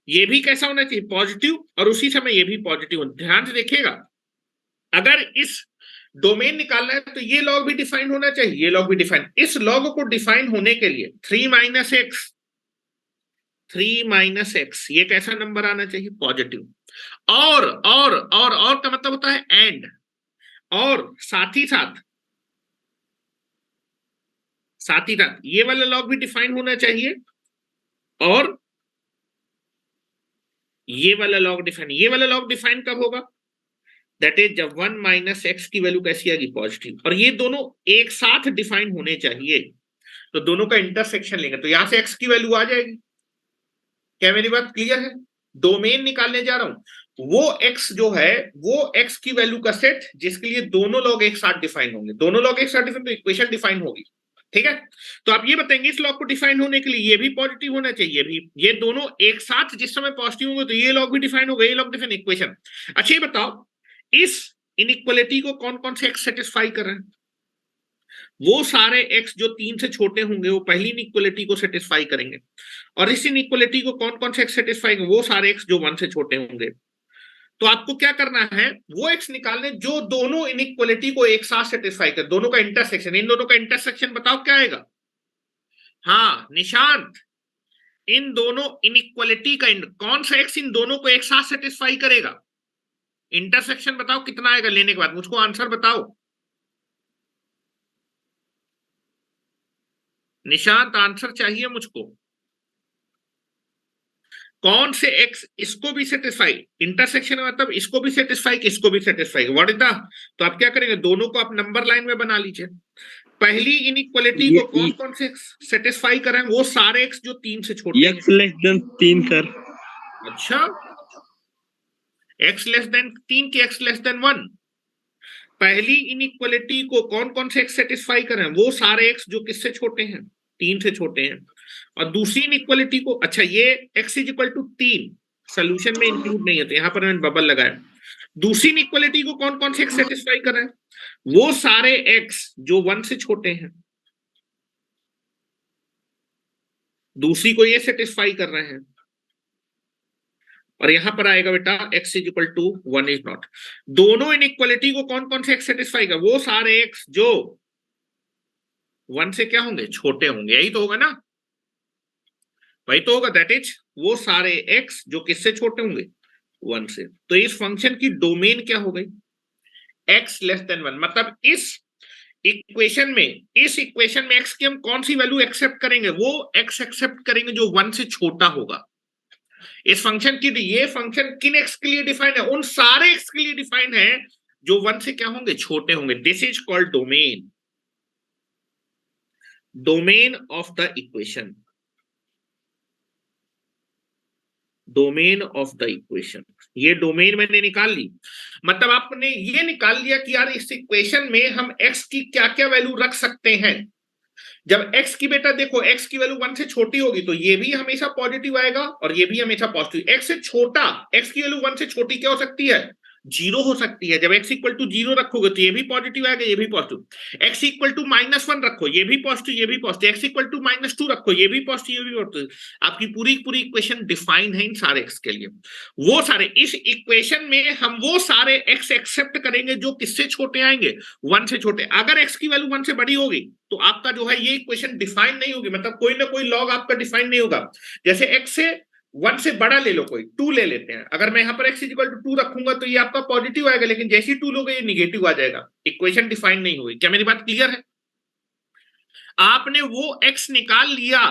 ये भी कैसा होना चाहिए? पॉजिटिव, और उसी समय ये भी पॉजिटिव होना। ध्यान से देखिएगा, अगर इस डोमेन निकालना है तो ये लॉग भी डिफाइन होना चाहिए, ये लॉग भी डिफाइन। इस लॉग को डिफाइन होने के लिए 3 माइनस एक्स ये कैसा नंबर आना चाहिए? पॉजिटिव। और का मतलब होता है एंड, और साथ ही साथ ये वाला लॉग भी डिफाइन होना चाहिए, और ये वाला लॉग डिफाइन। ये वाला लॉग डिफाइन कब होगा? दैट इज जब 1 माइनस एक्स की वैल्यू कैसी आएगी? पॉजिटिव। और ये दोनों एक साथ डिफाइन होने चाहिए, तो दोनों का इंटरसेक्शन लेंगे तो यहां से एक्स की वैल्यू आ जाएगी। क्या मेरी बात क्लियर है? डोमेन निकालने जा रहा हूं, वो एक्स जो है वो एक्स की वैल्यू का सेट जिसके लिए दोनों लॉग एक साथ डिफाइन होंगे। दोनों लॉग एक साथ डिफाइन तो इक्वेशन डिफाइन होगी। ठीक है, तो आप ये बताएंगे इस लॉग को डिफाइन होने के लिए ये भी पॉजिटिव होना चाहिए, ये भी, ये दोनों एक साथ जिस समय पॉजिटिव होंगे तो ये लॉग भी डिफाइन होगा, ये लॉग डिफाइन, इक्वेशन। अच्छा ये बताओ, इस इनइक्वालिटी को कौन कौन से एक्स सेटिस्फाई कर रहे हैं? वो सारे एक्स जो 3 से छोटे होंगे वो पहली इनइक्वालिटी को सेटिस्फाई करेंगे, और इस इनइक्वालिटी को कौन कौन से एक्स सेटिस्फाई करेंगे? वो सारे एक्स जो 1 से छोटे होंगे। तो आपको क्या करना है, वो एक्स निकालने जो दोनों इनइक्वालिटी को एक साथ सेटिस्फाई कर, दोनों का इंटरसेक्शन। इन दोनों का इंटरसेक्शन बताओ क्या आएगा? हाँ निशांत, इन दोनों इनइक्वालिटी का कौन सा एक्स इन दोनों को एक साथ सेटिस्फाई करेगा? इंटरसेक्शन बताओ कितना आएगा लेने के बाद, मुझको आंसर बताओ। निशांत आंसर चाहिए मुझको। कौन से एक्स इसको भी सेटिस्फाई, इंटरसेक्शन मतलब इसको भी सेटिस्फाई, इसको भी सेटिस्फाई, व्हाट इज द, तो आप क्या करेंगे? दोनों को आप नंबर लाइन में बना लीजिए। पहली इनइक्वालिटी को कौन कौन से सेटिस्फाई करें? वो सारे एक्स जो 3 से छोटे हैं। x less than 3 sir. अच्छा, x लेस देन 3 की x लेस देन 1। पहली इनइक्वालिटी को कौन कौन से एक्स सेटिस्फाई करें? वो सारे एक्स जो किससे छोटे हैं? 3 से छोटे हैं। और दूसरी इनइक्वालिटी को, अच्छा ये x is equal to 3 solution में इंक्लूड नहीं है तो यहां पर मैंने बबल लगाया। दूसरी इनइक्वालिटी को कौन कौन से एक्स सेटिस्फाई करें? वो सारे एक्स जो 1 से छोटे हैं। दूसरी को ये सेटिस्फाई कर रहे हैं। और यहां पर आएगा बेटा x is equal to 1 is not. दोनों इनइक्वालिटी को कौन कौन से एक्स सेटिस्फाई कर? वो सारे एक्स जो 1 से क्या होंगे? छोटे होंगे। यही तो होगा ना, वही तो होगा। दैट इज वो सारे एक्स जो किससे छोटे होंगे? 1 से। तो इस फंक्शन की डोमेन क्या हो गई? x less than 1। मतलब इस इक्वेशन में x की हम कौन सी वैल्यू एक्सेप्ट करेंगे? वो x एक्सेप्ट करेंगे जो 1 से छोटा होगा। इस फंक्शन की, ये फंक्शन किन एक्स के लिए डिफाइन है? उन सारे एक्स के लिए डिफाइन है जो 1 से क्या होंगे? छोटे होंगे। This is called domain of the equation. Domain of the equation, ये डोमेन मैंने निकाल ली। मतलब आपने ये निकाल लिया कि यार इस इक्वेशन में हम x की क्या क्या वैल्यू रख सकते हैं। जब x की, बेटा देखो, x की वैल्यू 1 से छोटी होगी तो ये भी हमेशा पॉजिटिव आएगा और ये भी हमेशा पॉजिटिव। x से छोटा, x की वैल्यू 1 से छोटी क्या हो सकती है? 0 हो सकती है। जब x इक्वल टू 0 रखोगे तो ये भी पॉजिटिव आएगा, ये भी पॉजिटिव। x इक्वल टू -1 रखो, ये भी पॉजिटिव, ये भी पॉजिटिव। x इक्वल टू -2 रखो, ये भी पॉजिटिव, ये भी पॉजिटिव। आपकी पूरी पूरी इक्वेशन डिफाइन है इन सारे x के लिए। वो सारे, इस इक्वेशन में हम वो सारे x एक्सेप्ट करेंगे जो किससे छोटे आएंगे? 1 से छोटे। अगर x की वैल्यू 1 से बड़ी होगी तो आपका जो है ये इक्वेशन डिफाइन नहीं होगी। मतलब कोई ना कोई लॉग आपका डिफाइन नहीं होगा। जैसे x से 1 से बड़ा ले लो, कोई 2 ले लेते हैं। अगर मैं यहां पर x इक्वल टू 2 रखूंगा तो ये आपका पॉजिटिव आएगा, लेकिन जैसे ही 2 लोगे ये निगेटिव आ जाएगा। इक्वेशन डिफाइन नहीं होगी। क्या मेरी बात क्लियर है? आपने वो x निकाल लिया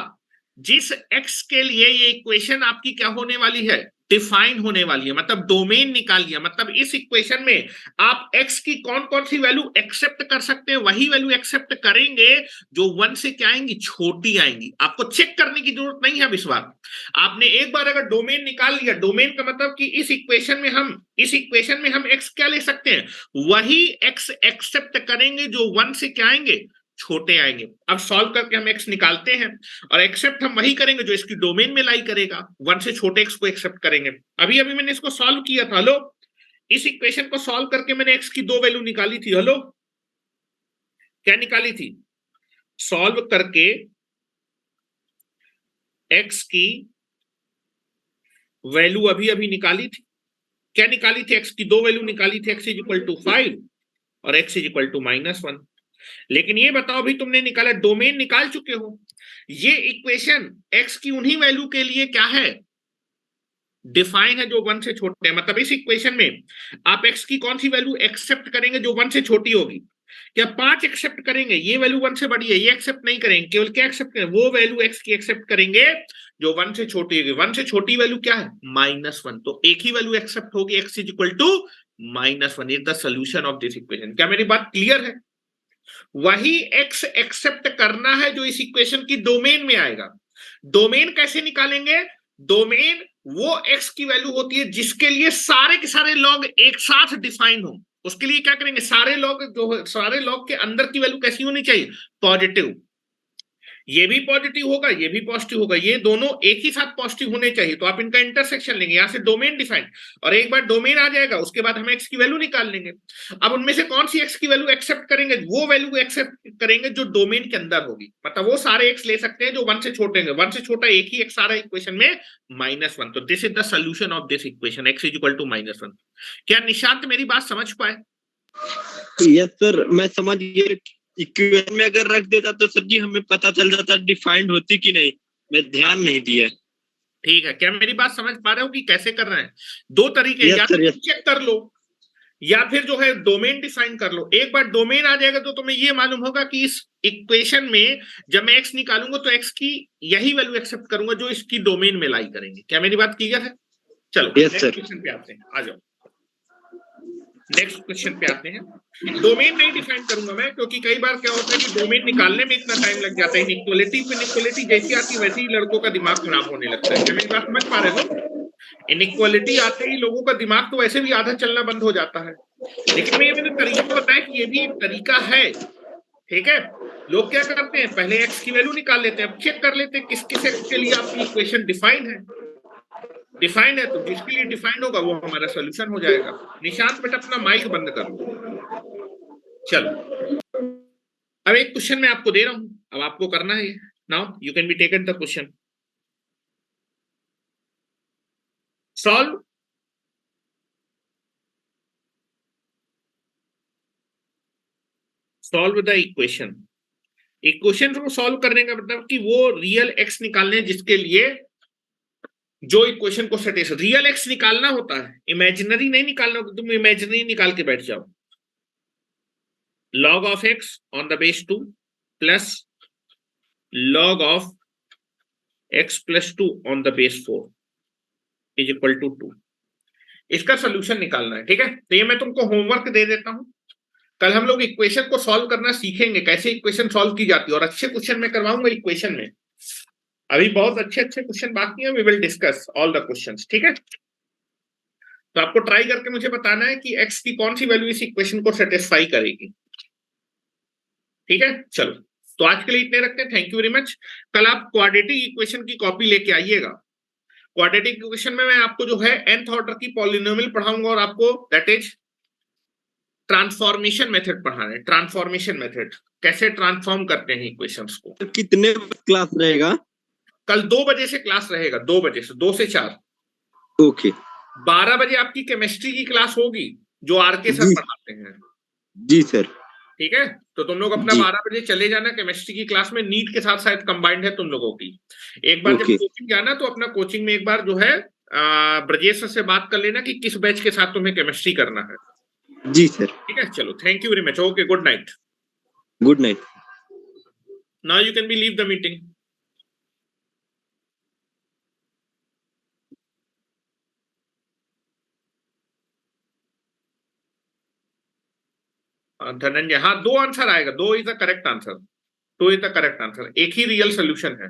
जिस x के लिए ये इक्वेशन आपकी क्या होने वाली है? डिफाइन होने वाली है। मतलब डोमेन निकाल लिया। मतलब इस इक्वेशन में आप x की कौन कौन सी वैल्यू एक्सेप्ट कर सकते हैं, वही वैल्यू एक्सेप्ट करेंगे जो 1 से क्या आएंगी? छोटी आएंगी। आपको चेक करने की जरूरत नहीं है अब इस बार। आपने एक बार अगर डोमेन निकाल लिया, डोमेन का मतलब कि इस इक्वेशन में हम x क्या ले सकते हैं? वही x एक्सेप्ट करेंगे जो 1 से क्या आएंगे? छोटे आएंगे। अब सॉल्व करके हम x निकालते हैं और एक्सेप्ट हम वही करेंगे जो इसकी डोमेन में लाई करेगा। 1 से छोटे x को एक्सेप्ट करेंगे। अभी मैंने इसको सॉल्व किया था। हेलो, इस इक्वेशन को सॉल्व करके मैंने x की 2 वैल्यू निकाली थी। हेलो, क्या निकाली थी? सॉल्व करके x की वैल्यू अभी निकाली थी। क्या निकाली थी? x की 2 वैल्यू निकाली थी। x इज इक्वल टू 5 और x इज इक्वल टू -1। लेकिन ये बताओ, भी तुमने निकाला, डोमेन निकाल चुके हो। ये इक्वेशन x की उन्हीं वैल्यू के लिए क्या है? डिफाइन है जो 1 से छोटे हैं। मतलब इस इक्वेशन में आप x की कौन सी वैल्यू एक्सेप्ट करेंगे जो 1 से छोटी होगी? क्या 5 एक्सेप्ट करेंगे? ये वैल्यू 1 से बड़ी है, ये एक्सेप्ट नहीं करेंगे। केवल क्या एक्सेप्ट करेंगे? वो वैल्यू x की एक्सेप्ट करेंगे जो 1 से छोटी होगी। 1 से छोटी वैल्यू क्या है? -1। तो एक ही वैल्यू एक्सेप्ट होगी, x is equal to -1 is the solution of this equation. क्या मेरी बात क्लियर है? वही x एक्सेप्ट करना है जो इस इक्वेशन की डोमेन में आएगा। डोमेन कैसे निकालेंगे? डोमेन वो x की वैल्यू होती है जिसके लिए सारे के सारे लॉग एक साथ डिफाइन हो। उसके लिए क्या करेंगे? सारे लॉग के अंदर की वैल्यू कैसी होनी चाहिए? पॉजिटिव। ये भी पॉजिटिव होगा, ये भी पॉजिटिव होगा, ये दोनों एक ही साथ पॉजिटिव होने चाहिए। तो आप इनका इंटरसेक्शन लेंगे, यहां से डोमेन डिफाइन, और एक बार डोमेन आ जाएगा उसके बाद हम x की वैल्यू निकाल लेंगे। अब उनमें से कौन सी x की वैल्यू एक्सेप्ट करेंगे? वो वैल्यू एक्सेप्ट करेंगे जो डोमेन के अंदर होगी। मतलब वो सारे x ले सकते हैं जो 1 से छोटे होंगे। 1 से छोटा एक ही x सारा इक्वेशन में -1। तो this is the solution of this equation, x is equal to -1। क्या निशांत मेरी बात समझ पाए? यस सर, मैं समझ गया। इक्वेशन में अगर रख देता तो सर जी हमें पता चल जाता डिफाइंड होती कि नहीं, मैं ध्यान नहीं दिया। ठीक है, क्या मेरी बात समझ पा रहे हो कि कैसे कर रहे हैं? 2 तरीके, या तो चेक कर लो या फिर जो है डोमेन डिफाइन कर लो। एक बार डोमेन आ जाएगा तो तुम्हें ये मालूम होगा कि इस इक्वेशन में जब मैं x निकालूंगा तो x की यही वैल्यू एक्सेप्ट करूंगा जो इसकी डोमेन में लाई करेंगे। क्या मेरी बात क्लियर है? चलो नेक्स्ट क्वेश्चन पे आते हैं, आ जाओ। नेक्स्ट क्वेश्चन पे आते हैं। डोमेन नहीं डिफाइन करूंगा मैं, क्योंकि कई बार क्या होता है कि डोमेन निकालने में इतना टाइम लग जाता है। इनइक्वालिटी जैसी आती है वैसे ही लड़कों का दिमाग खराब होने लगता है। क्या मेरी बात समझ पा रहे हो? इनइक्वालिटी आते ही लोगों का दिमाग तो वैसे भी आधा चलना बंद हो जाता है। लेकिन मैंने तरीका बताया कि ये भी एक तरीका है, ठीक है। लोग क्या करते हैं, पहले एक्स की वैल्यू निकाल लेते हैं, अब चेक कर लेते हैं किस किस एक्स के लिए आपकी इक्वेशन डिफाइंड है। डिफाइंड है तो जिसके लिए डिफाइंड होगा वो हमारा सोल्यूशन हो जाएगा। निशांत बेटा अपना माइक बंद कर लो। चलो अब एक क्वेश्चन मैं आपको दे रहा हूं, अब आपको करना है। Now you can be taken the question. Solve the equation. Equation को सॉल्व करने का मतलब कि वो रियल एक्स निकालने जिसके लिए जो इक्वेशन को सेटिस्फाई, रियल एक्स निकालना होता है, इमेजिनरी नहीं निकालना होता। तुम इमेजिनरी निकाल के बैठ जाओ। log of x on the base 2 plus log of x plus 2 on the base 4 is equal to 2। इसका सोल्यूशन निकालना है, ठीक है। तो ये मैं तुमको होमवर्क दे देता हूं। कल हम लोग इक्वेशन को सॉल्व करना सीखेंगे, कैसे इक्वेशन सॉल्व की जाती है, और अच्छे क्वेश्चन में करवाऊंगा इक्वेशन में। अभी बहुत अच्छे अच्छे क्वेश्चन बाकी हैं, we will discuss all the questions, ठीक है। तो आपको ट्राई करके मुझे बताना है कि x की कौन सी वैल्यू इस इक्वेशन को सेटिस्फाई करेगी, ठीक है। चलो तो आज के लिए इतने रखते हैं। Thank you very much. कल आप क्वाड्रेटिक इक्वेशन की कॉपी लेके आइएगा। क्वाड्रेटिक इक्वेशन में मैं आपको जो है nth ऑर्डर की पॉलिनोमियल पढ़ाऊंगा, और आपको दैट इज ट्रांसफॉर्मेशन मेथड पढ़ाना है। ट्रांसफॉर्मेशन मेथड कैसे ट्रांसफॉर्म करते हैं इक्वेशंस को। कितने क्लास रहेगा? कल 2 बजे से क्लास रहेगा, 2 बजे से 2 से 4। ओके। 12 बजे आपकी केमिस्ट्री की क्लास होगी जो आरके सर पढ़ाते हैं। जी सर। ठीक है, तो तुम लोग अपना 12 बजे चले जाना केमिस्ट्री की क्लास में। नीट के साथ शायद कंबाइंड है तुम लोगों की। एक बार जब कोचिंग जाना तो अपना कोचिंग में एक बार जो है ब्रजेश सर से बात कर लेना कि किस बैच के साथ तुम्हें केमिस्ट्री करना है। जी सर। ठीक है, चलो thank you very much. Okay, good night. Good night. Now you can B leave the meeting. Dhananjay, हाँ 2 आंसर आएगा। 2 is the correct answer. 2 is the correct answer. एक ही रियल सोल्यूशन है।